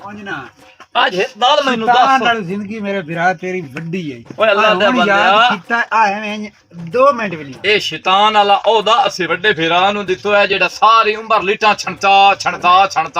ना आज दाल मैनू दस नाल जिंदगी मेरे बिरा तेरी वड्डी है ओए अल्लाह दे बंदे याद कीता आए मैं 2 मिनट भी नहीं ਇਹ ਸ਼ੈਤਾਨ ਵਾਲਾ ਉਹਦਾ ਅਸੀਂ ਵੱਡੇ ਫੇਰਾਂ ਨੂੰ ਦਿੱਤੋ ਹੈ ਜਿਹੜਾ ਸਾਰੀ ਉਮਰ ਲਿਟਾਂ ਛਣਤਾ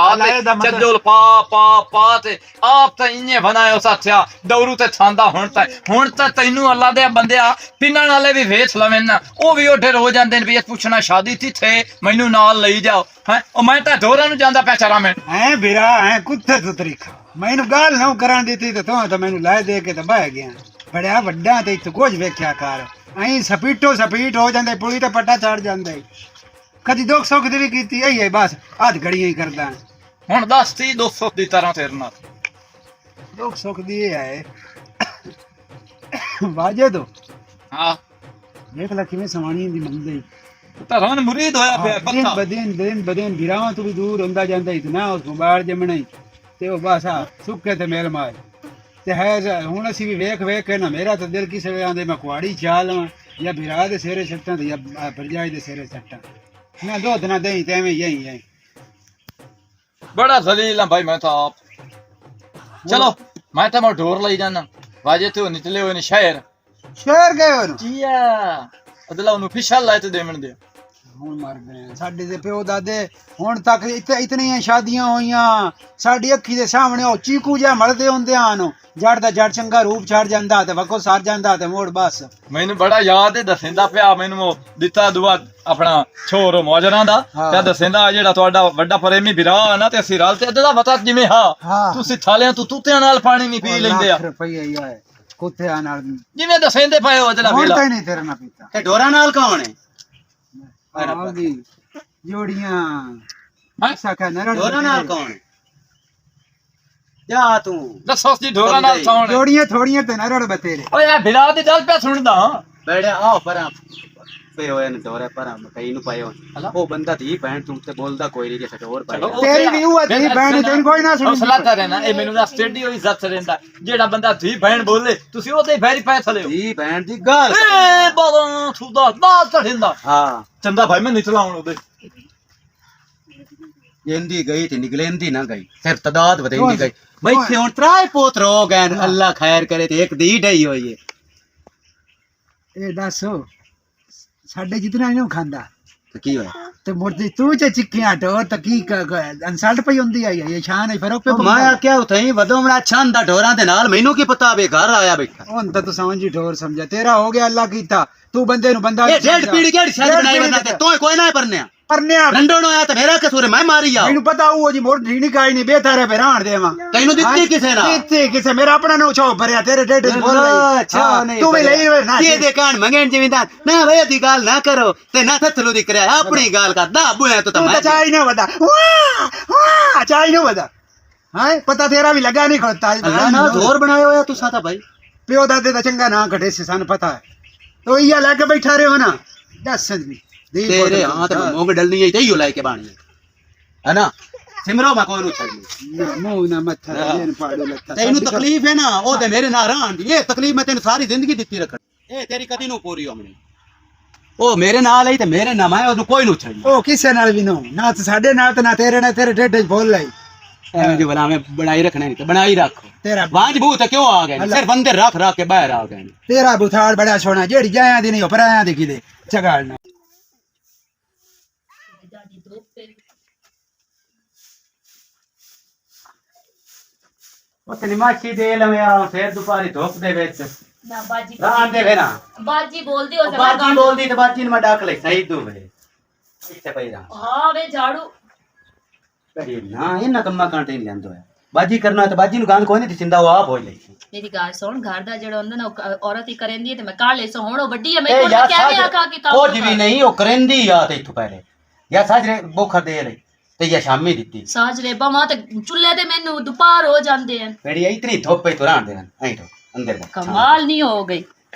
ਅੱਲਾ ਇਹਦਾ ਮਤਲਬ- ਚੱਜੋਲ ਪਾ ਤੇ ਆਪ ਤਾਂ ਇੰਨੇ ਬਣਾਇਓ ਸਾਥਿਆ ਦੌਰੂ ਤੇ ਛਾਂਦਾ ਹੁਣ ਤਾਂ ਤੈਨੂੰ ਅੱਲਾ ਦੇ ਬੰਦਿਆ ਪਿੰਨਾਂ ਵਾਲੇ ਵੀ ਵੇਚ ਲਵੇਂ ਨਾ ਉਹ ਵੀ ਉੱਠੇ ਰੋ ਜਾਂਦੇ ਨੇ ਵੀ ਇਹ ਪੁੱਛਣਾ ਸ਼ਾਦੀ ਕਿੱਥੇ ਮੈਨੂੰ ਨਾਲ ਲਈ ਜਾਓ ਹੈ ਉਹ ਮੈਂ ਤਾਂ ਢੋਰਾਂ ਨੂੰ ਜਾਂਦਾ ਪਿਆ ਚਰਾ ਮੈਂ है बिरा है कुत्ते तो तरीका मैनू गाल ना करां दी तो मैनू लै दे के तो बह गया बड़ा वड्डा ते इत्थों कुछ वेख्या कर अं सपीट हो जाते पुली तो पट्टा चढ़ जाते कदी दुख सुख दी भी कीती है बस हथ घड़ियां ही करदा ਹੁਣ ਦੱਸ 200 ਦੀ ਤਰ੍ਹਾਂ ਤੇਰੇ ਨਾਲ दुख सुख दी है वाजे तो ਹਾਂ देख ला किवें समानी दी मंगदे ਧਰਨ ਮੁਰੀਦ ਹੋਇਆ ਪਿਆ ਪੱਕਾ दिन बदेन बिरावां तो भी दूर हुंदा जांदा इतना उस बाहर जमना ही ते ओ बस सुखे ते मेल मार ते है हुण असीं भी वेख के ना मेरा तो दिल किसे वे आंदे मैं कुआड़ी छा लवां या बिरा दे सिरे सट्टां ते या भरजाई दे सिरे सट्टां ना दुध ना दही ते एवें यही बड़ा जलील है भाई मैं तो आप चलो मैं तो मैं ढोर लाई जाना वाजे तो निकले हुए ने शहर शहर गए हो जिया अदला उन्हें फिशल लाए तो देमन दे ਹੁਣ ਮਰ ਗਏ ਸਾਡੇ ਦੇ ਪਿਓ ਦਾਦੇ ਹੁਣ ਤੱਕ ਇਤਨੀਆਂ ਸ਼ਾਦੀਆਂ ਹੋਈਆਂ ਸਾਡੀ ਅੱਖੀ ਦੇ ਸਾਹਮਣੇ ਉਹ ਚੀਕੂ ਜਿਹਾ ਮਲਦੇ ਹੁੰਦੇ ਹਨ ਜੜ ਦਾ ਜੜ ਚੰਗਾ ਰੂਪ ਛੱਡ ਜਾਂਦਾ ਤੇ ਵਕੋ ਸਰ ਜਾਂਦਾ ਤੇ ਮੋੜ ਬਸ ਮੈਨੂੰ ਬੜਾ ਯਾਦ ਹੈ ਦਸਿੰਦਾ ਪਿਆ ਮੈਨੂੰ ਉਹ ਦਿੱਤਾ ਦੁਆ ਆਪਣਾ ਛੋਰ ਮੌਜਰਾਂ ਦਾ ਤੇ ਦਸਿੰਦਾ ਜਿਹੜਾ ਤੁਹਾਡਾ ਵੱਡਾ ਪ੍ਰੇਮੀ ਵੀਰਾ ਹੈ ਨਾ ਤੇ ਅਸੀਂ ਰਲ ਤੇ ਅੱਧਾ ਪਤਾ ਜਿਵੇਂ ਹਾਂ ਤੁਸੀਂ ਥਾਲਿਆਂ ਤੋਂ ਤੂਤਿਆਂ ਨਾਲ ਪਾਣੀ ਨਹੀਂ ਪੀ ਲੈਂਦੇ ਆ ਰੁਪਈਆ ਹੀ ਆਏ ਕੁੱਤਿਆਂ ਨਾਲ ਜਿਵੇਂ ਦਸਿੰਦੇ ਪਏ ਹੋ ਅਦਲਾ ਹੁਣ ਤਾਂ ਨਹੀਂ ਤੇਰੇ ਨਾਲ ਪੀਤਾ ਤੇ ਢੋਰਾਂ ਨਾਲ ਕੌਣ ਹੈ ਆਉਂਦੀ ਜੋੜੀਆਂ ਐਸਾ ਕਾ ਨਰੜ ਢੋਰਾਂ ਨਾਲ ਕੌਣ ਹੈ ਜਾ ਤੂੰ ਦੱਸੋ ਜੀ ਢੋਰਾਂ ਨਾਲ ਕੌਣ ਜੋੜੀਆਂ ਥੋੜੀਆਂ ਤੇ ਨਰੜ ਬਤੇਰੇ ਓਏ ਆ ਵੀਰਾ ਦੀ ਗੱਲ ਪਿਆ ਸੁਣਦਾ ਬੈਠਾ ਆਓ ਪਰਾਂ ਪੇ ਹੋਏ ਨੇ ਢੋਰੇ ਪਰਾਂ ਮਕਈ ਨੂੰ ਪਾਇਓ ਉਹ ਬੰਦਾ ਧੀ ਭੈਣ ਤੂੰ ਤੇ ਬੋਲਦਾ ਕੋਈ ਨਹੀਂ ਜੇ ਢੋਰ ਪਾਇਆ ਤੇਰੀ ਵੀ ਉਹ ਧੀ ਭੈਣ ਤੈਨੂੰ ਕੋਈ ਨਾ ਸੁਣੀ ਸਲਾਤਾ ਰਹਿਣਾ ਇਹ ਮੈਨੂੰ ਦਾ ਸਟੇਡੀ ਹੋਈ ਇੱਜ਼ਤ ਰਹਿੰਦਾ ਜਿਹੜਾ ਬੰਦਾ ਧੀ ਭੈਣ ਬੋਲੇ ਤੁਸੀਂ ਉਹਦੇ ਵੈਰੀ ਪੈ ਥਲੇ ਹੋ ਧੀ ਭੈਣ ਦੀ ਗੱਲ ਏ ਬਾਬਾ ਸੁਦਾ ਨਾ ਚੜਿੰਦਾ ਹਾਂ ਚੰਦਾ ਭਾਈ ਮੈਂ ਨਹੀਂ ਚਲਾਉਣ ਉਹਦੇ ਜਾਂਦੀ ਗਈ ਤੇ ਨਿਕਲੇਂਦੀ ਨਾ ਗਈ ਸਿਰ ਤਦਾਦ ਵਧੇਂਦੀ ਗਈ ਮੈਂ ਇੱਥੇ ਹੁਣ ਤਰਾਏ ਪੋਤ ਰੋ ਗਏ ਅੱਲਾ ਖੈਰ ਕਰੇ ਤੇ ਇੱਕ ਦੀ ਢਈ ਹੋਈ ਏ ਇਹ ਦੱਸੋ ਸਾਡੇ ਜਿਤਨਾ ਇਹਨੂੰ ਖਾਂਦਾ ਤੇ ਕੀ ਹੋਇਆ ਤੇ ਮੁਰਦੀ ਤੂੰ ਚ ਚਿੱਕੀਆਂ ਟੋ ਤਾਂ ਕੀ ਇਨਸਲਟ ਪਈ ਹੁੰਦੀ ਆਈ ਇਹ ਸ਼ਾਨ ਹੈ ਫਰਕ ਉਹ ਮੈਂ ਆਖਿਆ ਉਥੇ ਵਧੋ ਮੜਾ ਛੰਦਾ ਢੋਰਾਂ ਦੇ ਨਾਲ ਮੈਨੂੰ ਕੀ ਪਤਾ ਵੇ ਘਰ ਆਇਆ ਬੈਠਾ ਹੁਣ ਤਾਂ ਤੂੰ ਸਮਝੀ ਢੋਰ ਸਮਝਿਆ ਤੇਰਾ ਹੋ ਗਿਆ ਅੱਲਾ ਕੀਤਾ ਤੂੰ ਬੰਦੇ ਨੂੰ ਬੰਦਾ ਇਹ ਡੇਢ ਪੀੜੀ ਕਿਹੜੀ ਸ਼ਾਇਦ ਬਣਾਈ ਬੰਦਾ ਤੇ ਤੂੰ ਕੋਈ ਨਾ ਪਰਨਿਆ ਪਰਨਿਆ ਰੰਡੋਣ ਹੋਇਆ ਤੇ ਮੇਰਾ ਕਸੂਰ ਮੈਂ ਮਾਰੀ ਆ ਮੈਨੂੰ ਪਤਾ ਉਹ ਜੀ ਮੁਰਦੀ ਨਹੀਂ ਕਾਈ ਨਹੀਂ ਬੇਤਾਰ ਹੈ ਫੇਰਾਣ ਦੇਵਾਂ ਤੈਨੂੰ ਦਿੱਤੀ ਕਿਸੇ ਨਾਲ ਦਿੱਤੀ ਕਿਸੇ ਮੇਰਾ ਆਪਣਾ ਨੋ ਛੋ ਭਰਿਆ ਤੇਰੇ ਡੇਢ ਬੋਲ ਅੱਛਾ ਨਹੀਂ ਤੂੰ ਵੀ ਲਈ ਹੋਏ ਨਾ ਕੀ ਦੇ ਕਾਣ ਮੰਗਣ ਜਿਵੇਂ ਦਾ ਨਾ ਵੇ ਦੀ ਗੱਲ ਨਾ ਕਰੋ ਤੇ ਨਾ ਥਥਲੂ ਦੀ ਕਰਿਆ ਆਪਣੀ ਗੱਲ ਕਰ ਦਾ ਬੁਆ ਤੂੰ ਤੂੰ ਤਾਂ ਚਾਈ ਨਾ ਵਦਾ ਵਾਹ ਚਾਈ ਨਾ ਵਦਾ ਹਾਂ ਪਤਾ ਤੇਰਾ ਵੀ ਲੱਗਾ ਨਹੀਂ ਖੜਤਾ ਅੱਲਾ ਨਾ ਜ਼ੋਰ ਬਣਾਇਆ ਹੋਇਆ ਤੁਸੀਂ ਤਾਂ ਭਾਈ ਪਿਓ ਦਾਦੇ ਦਾ ਚੰਗਾ ਨਾ ਘਟੇ ਸੀ ਸਾਨੂੰ ਪਤਾ ਹੈ ਤੋ ਇਹ ਲੈ ਕੇ ਬੈਠਾ ਰਹੋ ਨਾ ਦੱਸ ਵੀ तेरे हाथ में मोंग डलनी है तेयो लाके बाणी है ना सिमरो मैं कोई नु छड़ी मुंह ना मत्था देन पाड़ो लत्ता तेनु तकलीफ है ना ओ ते मेरे ना रहन दी ये तकलीफ मैं तेनु सारी जिंदगी दित्ती रखन ए तेरी कदी नु पूरी होमनी ओ मेरे नाल आई ते मेरे ना मैं ओनु कोई नु छड़ी ओ किसे नाल भी नो ना तो साडे नाल ते ना तेरे ढेड बोल लाई एवें जो भला मैं बनाई रखना नहीं ते बनाई रखो तेरा वांज भूत क्यों आ गए सिर्फ अंदर रख के बाहर आ गए तेरा बुथाड़ बड़ा सोना जेड़ी जाया दी नहीं पराया दी किदे चगाड़ना ਉਹ ਮਾਛੀ ਦੇ ਲਵਿਆ ਫੇਰ ਦੁਪਾਰੀ ਧੁੱਪ ਦੇ ਵਿੱਚ ਨਾ ਬਾਜੀ ਰਾਣ ਦੇ ਫੇਰਾ ਬਾਜੀ ਬੋਲਦੀ ਹੋ ਬਾਜੀ ਬੋਲਦੀ ਤੇ ਬਾਜੀ ਨੂੰ ਮੈਂ ਡਾਕ ਲੈ ਸਹੀ ਤੂੰ ਵੇ ਇੱਥੇ ਪਈ ਰਾਂ ਹਾਂ ਵੇ ਝਾੜੂ ਕਰੀ ਨਾ ਇਹਨਾਂ ਕੰਮਾਂ ਕਾਂਟੇ ਨਹੀਂ ਲੈਂਦਾ ਬਾਜੀ ਕਰਨਾ ਤੇ ਬਾਜੀ ਨੂੰ ਗਾਂ ਕੋਈ ਨਹੀਂ ਚਿੰਦਾ ਉਹ ਆਪ ਹੋ ਲਈ ਮੇਰੀ ਗੱਲ ਸੁਣ ਘਰ ਦਾ ਜਿਹੜਾ ਹੁੰਦਾ ਨਾ ਔਰਤ ਹੀ ਕਰੇਂਦੀ ਹੈ ਤੇ ਮੈਂ ਕਾੜ ਲੈ ਸੋ ਹੁਣ ਉਹ ਵੱਡੀ ਹੈ ਮੈਂ ਕੋਲ ਕਿਵੇਂ ਆਖਾਂ ਕਿ ਕੰਮ ਕੁਝ ਵੀ ਨਹੀਂ ਉਹ ਕਰੇਂਦੀ ਆ ਤੇ ਇੱਥੋਂ ਪਹਿਲੇ ਜਾਂ ਸਾਜਰੇ ਬੋਖਰ ਦੇ ਰਹੀ ਤੇ ਜਾਂ ਸ਼ਾਮੀ ਦਿੱਤੀ ਸਾਜਰੇ ਬਮਾ ਤੇ ਚੁੱਲ੍ਹੇ ਤੇ ਮੈਨੂੰ ਦੁਪਹਿਰ ਹੋ ਜਾਂਦੇ ਹਨ ਮੇਰੀ ਇਤਨੀ ਧੁੱਪ ਹੀ ਤੁਰਾਂ ਦੇਣ ਐਂ ਤੋਂ ਅੰਦਰ ਦਾ ਕਮਾਲ ਨਹੀਂ ਹੋ ਗਈ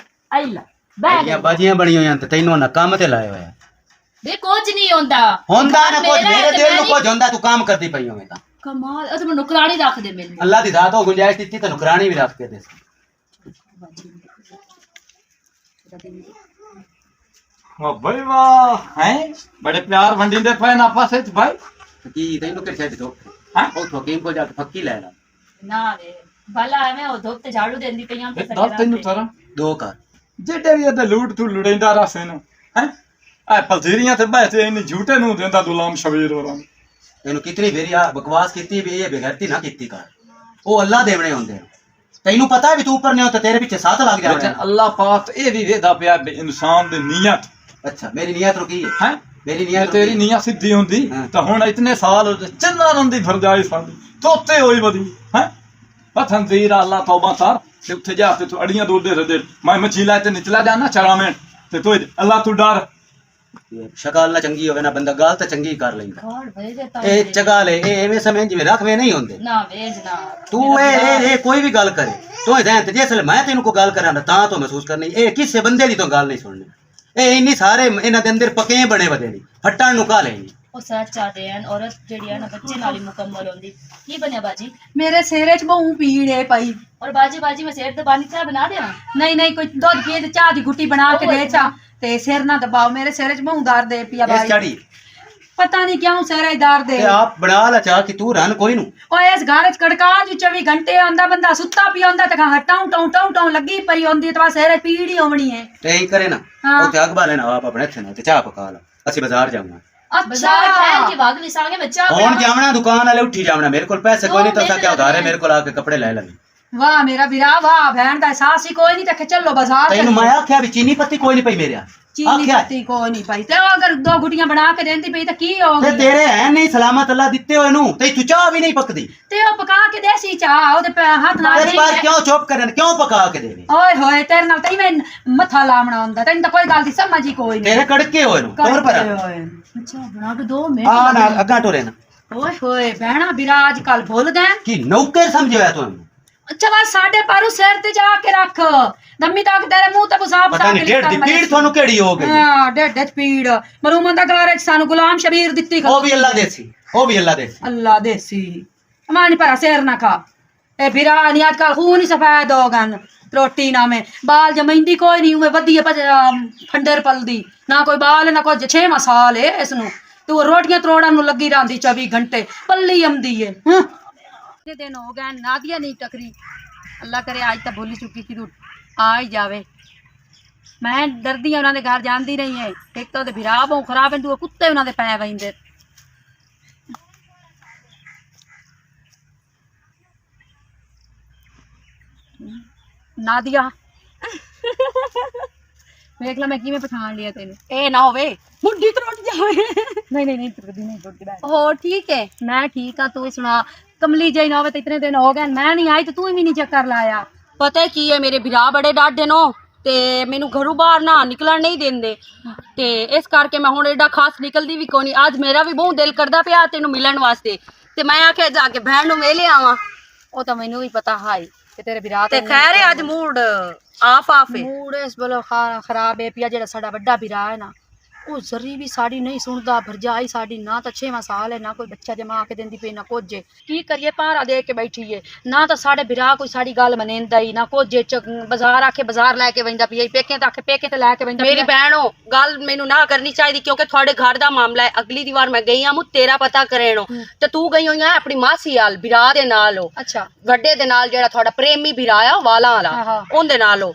ਆਈਲਾ ਬੈਠ ਬਾਜੀਆਂ ਬਣੀਆਂ ਹੋਈਆਂ ਤੇ ਤੈਨੂੰ ਨਾ ਕੰਮ ਤੇ ਲਾਇਆ ਹੋਇਆ ਵੇ ਕੁਝ ਨਹੀਂ ਹੁੰਦਾ ਹੁੰਦਾ ਨਾ ਕੁਝ ਮੇਰੇ ਦਿਲ ਨੂੰ ਕੁਝ ਹੁੰਦਾ ਤੂੰ ਕੰਮ ਕਰਦੀ ਪਈ ਹੋਵੇਂ ਤਾਂ ਕਮਾਲ ਅਸ ਮੈਂ ਨੁਕਰਾਣੀ ਰੱਖ ਦੇ ਮੈਨੂੰ ਅੱਲਾ ਦੀ ਜ਼ਾਤ ਹੋ ਗੁੰਜਾਇਸ਼ ਦਿੱਤੀ ਤੇ ਨੁਕਰਾਨੀ ਵੀ ਰੱਖ ਕੇ ਦੇ वाह भाई वाह हैं बड़े प्यार वंडी दे पे ना आपस भाई ਕੀ ਤੈਨੂੰ ਕਿੱਥੇ ਛੱਡ ਦੋ हां ਉਹ ਠੋਕੀਮ ਕੋ ਜਾ ਕੇ ਫੱਕੀ ਲੈ ਲਾ ਨਾ ਵੇ ਭਲਾ ਐਵੇਂ ਉਹ ਧੁੱਪ ਤੇ ਝਾੜੂ ਦੇਂਦੀ ਪਈਆਂ ਤੇ ਦੱਸ ਤੈਨੂੰ ਤਰਾ ਦੋ ਕਰ ਜਿਹੜੇ ਵੀ ਇਹਦੇ ਲੂਟ ਤੂੰ ਲੁੜੈਂਦਾ ਰਸੇ ਨੂੰ ਹੈ ਆ ਪਲਜੀਰੀਆਂ ਤੇ ਬੈਠੇ ਇੰਨੀ ਝੂਟੇ ਨੂੰ ਦਿੰਦਾ ਗੁਲਾਮ ਸ਼ਬੀਰ ਹੋਰਾਂ ਨੂੰ। ਤੈਨੂੰ ਕਿਤਨੀ ਵੇਰੀ ਆ ਬਕਵਾਸ ਕੀਤੀ ਵੀ ਇਹ ਬੇਗੈਰਤੀ ਨਾ ਕੀਤੀ ਕਰ ਉਹ ਅੱਲਾ ਦੇਵਣੇ ਹੁੰਦੇ ਆ ਤੈਨੂੰ ਪਤਾ ਵੀ ਤੂੰ ਉੱਪਰ ਨਹੀਂ ਹੋ ਤੇ ਤੇਰੇ ਪਿੱਛੇ ਸੱਤ ਲੱਗ ਲੇਕਿਨ ਜਾਣੇ ਅੱਲਾਹ ਪਾਕ ਇਹ ਵੀ ਵੇਖਦਾ ਪਿਆ ਵੀ ਇਨਸਾਨ ਦੀ ਨੀਅਤ ਅੱਛਾ ਮੇਰੀ ਨੀਅਤ ਰੁਕੀ ਹੈ ਹੈ ਮੇਰੀ ਜੇ ਨੀਅਤ ਤੇਰੀ ਨੀਅਤ ਸਿੱਧੀ ਹੁੰਦੀ ਹਾਂ। ਤਾਂ ਹੁਣ ਇਤਨੇ ਸਾਲ ਚੰਨਾ ਰੰਦੀ ਫਰਜਾਈ ਸਾਡੀ ਤੋਤੇ ਹੋਈ ਵਧੀ ਹੈ ਪਥਨ ਜ਼ੀਰਾ ਅੱਲਾਹ ਤੌਬਾ ਕਰ ਤੇ ਉੱਥੇ ਜਾ ਤੇ ਤੂੰ ਅੜੀਆਂ ਦੂਰ ਦੇ ਰਦੇ ਮੈਂ ਮੱਛੀ ਲੈ ਤੇ ਨਿਚਲਾ ਜਾਣਾ ਚਰਾਵੇਂ ਤੇ ਤੂੰ ਅੱਲਾਹ ਤੂੰ ਡਰ ਸ਼ਕਲ ਨਾ ਚੰਗੀ ਹੋਵੇ ਨਾ ਬੰਦਾ ਗੱਲ ਤਾਂ ਚੰਗੀ ਕਰ ਲੈਂਦਾ ਗਾਲ ਭੇਜੇ ਤਾਂ ਇਹ ਚਗਾ ਲੈ ਇਹ ਐਵੇਂ ਸਮਝ ਜਿਵੇਂ ਰੱਖਵੇਂ ਨਹੀਂ ਹੁੰਦੇ ਨਾ ਵੇਜ ਨਾ ਤੂੰ ਇਹ ਕੋਈ ਵੀ ਗੱਲ ਕਰੇ ਤੂੰ ਇਹ ਤੇ ਜਿਸ ਮੈਂ ਤੈਨੂੰ ਕੋਈ ਗੱਲ ਕਰਾਂ ਤਾਂ ਤੂੰ ਮਹਿਸੂਸ ਕਰਨੀ ਇਹ ਕਿਸੇ ਬੰਦੇ ਦੀ ਤੋਂ ਗੱਲ ਨਹੀਂ ਸੁਣਨੀ ਇਹ ਇੰਨੀ ਸਾਰੇ ਇਹਨਾਂ ਦੇ ਅੰਦਰ ਪਕੇ ਬਣੇ ਵਧੇ ਨਹੀਂ ਫੱਟਣ ਨੂੰ ਕਾ ਲੈਣੀ ਉਹ ਸੱਚ ਚਾਹਦੇ ਹਨ ਔਰਤ ਜਿਹੜੀ ਹੈ ਨਾ ਬੱਚੇ ਨਾਲ ਹੀ ਮੁਕੰਮਲ ਹੁੰਦੀ ਕੀ ਬਣਿਆ ਬਾਜੀ मेरे सिरे च बहु पीड़ है पाई और बाजी मैं सेठ दबानी चाह बना देना नहीं कोई दूध पिए ते चाह दी गुट्टी बना के दे चा ते सिर ना दबाओ मेरे सिरे च बहु दर्द है पिया ਇਸ भाई ਚੜੀ पता नहीं क्यों सिर दर्द ਤੇ है ਆਪ ਬਣਾ ਲਾ ਚਾਹ ਕਿ ਤੂੰ ਰਨ ਕੋਈ ਨੂੰ ओए इस घर च कड़का जो 24 घंटे आंदा बंदा सुत्ता पिया होंदा ते हटाऊ टाऊ टाऊ टाऊ लगी पई होंदी ते सिर पीड़ ही होनी है ਤੇ ਇਹੀ ਕਰੇ ਨਾ ਹਾਂ। ਉਹ ਤੇ ਅਗਬਾ ਲੈਣਾ ਆਪ ਆਪਣੇ ਇੱਥੇ ਨਾ ਤੇ ਚਾਹ ਪਕਾ ਲਾ ਅਸੀਂ ਬਾਜ਼ਾਰ ਜਾਵਾਂਗੇ बाजार ठहर के भाग नहीं सागे मैं चाह ਹੁਣ ਜਾਵਣਾ ਦੁਕਾਨ ਵਾਲੇ ਉੱਠੀ ਜਾਵਣਾ ਮੇਰੇ ਕੋਲ ਪੈਸੇ ਕੋਈ ਨਹੀਂ ਤਾਂ ਕਿਆ ਉਧਾਰ ਹੈ ਮੇਰੇ ਕੋਲ ਆ ਕੇ ਕੱਪੜੇ ਲੈ ਲੈਣੇ वाह मेरा बिरा वाह बहन दा एहसास ही कोई नहीं ते चलो बाजार ਤੈਨੂੰ ਮੈਂ ਆਖਿਆ ਵੀ ਚੀਨੀ ਪੱਤੀ ਕੋਈ ਨਹੀਂ ਪਈ ਮੇਰੇ ਆ चीनी आख्या है। पत्ती कोई नहीं पाई ते अगर दो गुटियां बना के देंदी पई ते की ਤੇ होगी ਤੇਰੇ ਹੈ ਨਹੀਂ ਸਲਾਮਤ ਅੱਲਾ ਦਿੱਤੇ ਹੋਏ ਨੂੰ ਤੇ ਤੂੰ ਚਾਹ ਵੀ ਨਹੀਂ ਪੱਕਦੀ ते ओ पका के देसी चाह ओदे हाथ नाल ਤੇਰੀ ਬਾਰ ਕਿਉਂ ਚੁੱਪ ਕਰਨ ਕਿਉਂ ਪਕਾ ਕੇ ਦੇਵੇ ओए होए तेरे नाल तई मैं मथा लावना हुंदा तैਨੂੰ ਤਾਂ ਕੋਈ ਗੱਲ ਦੀ ਸਮਝ ਹੀ ਕੋਈ ਨਹੀਂ ਤੇਰੇ ਕੜਕੇ ਹੋਏ ਨੂੰ ਤੋਰ ਪਰ अच्छा बना के 2 ਆ मिनट ਨਾਲ ਅੱਗਾ ਟੋਰੇ ਨਾ ओए होए बहना बिरा आज कल भूल गए ਕੀ ਨੌਕਰ ਸਮਝਿਆ ਤੂੰ अच्छा बस साढ़े पारू सिर ते जाके रख दम्मी तक तेरे मुंह ते पेशाब ਪਤਾ ਨਹੀਂ ਡੇਢ ਦੀ ਪੀੜ ਤੁਹਾਨੂੰ ਕਿਹੜੀ ਹੋ ਗਈ हां डेढ़ च पीड़ मरूमन दा गलारे च सानू गुलाम शबीर दित्ती ਉਹ ਵੀ ਅੱਲਾ ਦੇਸੀ ਉਹ ਵੀ ਅੱਲਾ ਦੇਸੀ अल्लाह देसी मानी पर सिर ना खा ए बिरा नहीं आजकल खून ही सफेद हो गन रोटी ना में बाल जमैंदी कोई नहीं उमे वधी फंडर पलदी ना कोई बाल ना कोई 6 साल है इसनु तू रोटियां त्रोड़न नु लगी रहंदी 24 घंटे पल्ली आंदी है कितने दिन हो गए नादिया नहीं टकरी अल्लाह करे आज तक भूल चुकी कि तू आ ही जावे मैं डरदी उन्हां दे घर जांदी नहीं है एक तो बिरा बहु खराब है तू कुत्ते उन्हां दे पै वैंदे नादिया देख ला मैं किवें पछाण लिया तेने ए ना होवे मुंडी तो टूट जावे नहीं टुटदी नहीं टुटदी हो ठीक है मैं ठीक हाँ तू सुना कमली जई ना होवे तो इतने दिन हो गए मैं नहीं आई तो तू भी नहीं चक्कर लाया पता है की है मेरे भरा बड़े डाडे नो ते मैनू घरों बाहर ना निकलन नहीं देंदे ते इस करके मैं हुण एडा खास निकलदी भी कोनी आज मेरा भी बहुत दिल करदा पिया तेनू मिलन वास्ते ते मैं आखे जाके बहन नू मिल आवां ओ तो मैनू भी पता है कि तेरे बिरा ते खैर है आज मूड आफ है मूड इस बोलो खराब है पिया जेड़ा साडा बड़ा बिरा है ना वो जरी भी साड़ी नहीं सुनदा भरजाई साड़ी ना तो 6वां साल है ना कोई बच्चा जमा के देंदी पे ना कुछ की करिए पारा दे के बैठी है ना तो साडे बिरा कोई साड़ी गल मनेंदा ही ना कुछ बाजार आके बाजार लैके वंदा पिया पेके तो आके पेके ते लैके वंदा मेरी बहनों गल मैनू ना करनी चाहिए क्योंकि थोड़े घर दा मामला है अगली दी बार मैं गई हूं तेरा पता करेनो ते तू गई हुई है अपनी मासी आल बिरा दे नाल हो अच्छा वड्डे दे नाल जेड़ा थोड़ा प्रेमी बिरा आ वाला वाला हाँ, हाँ। उनदे नाल हो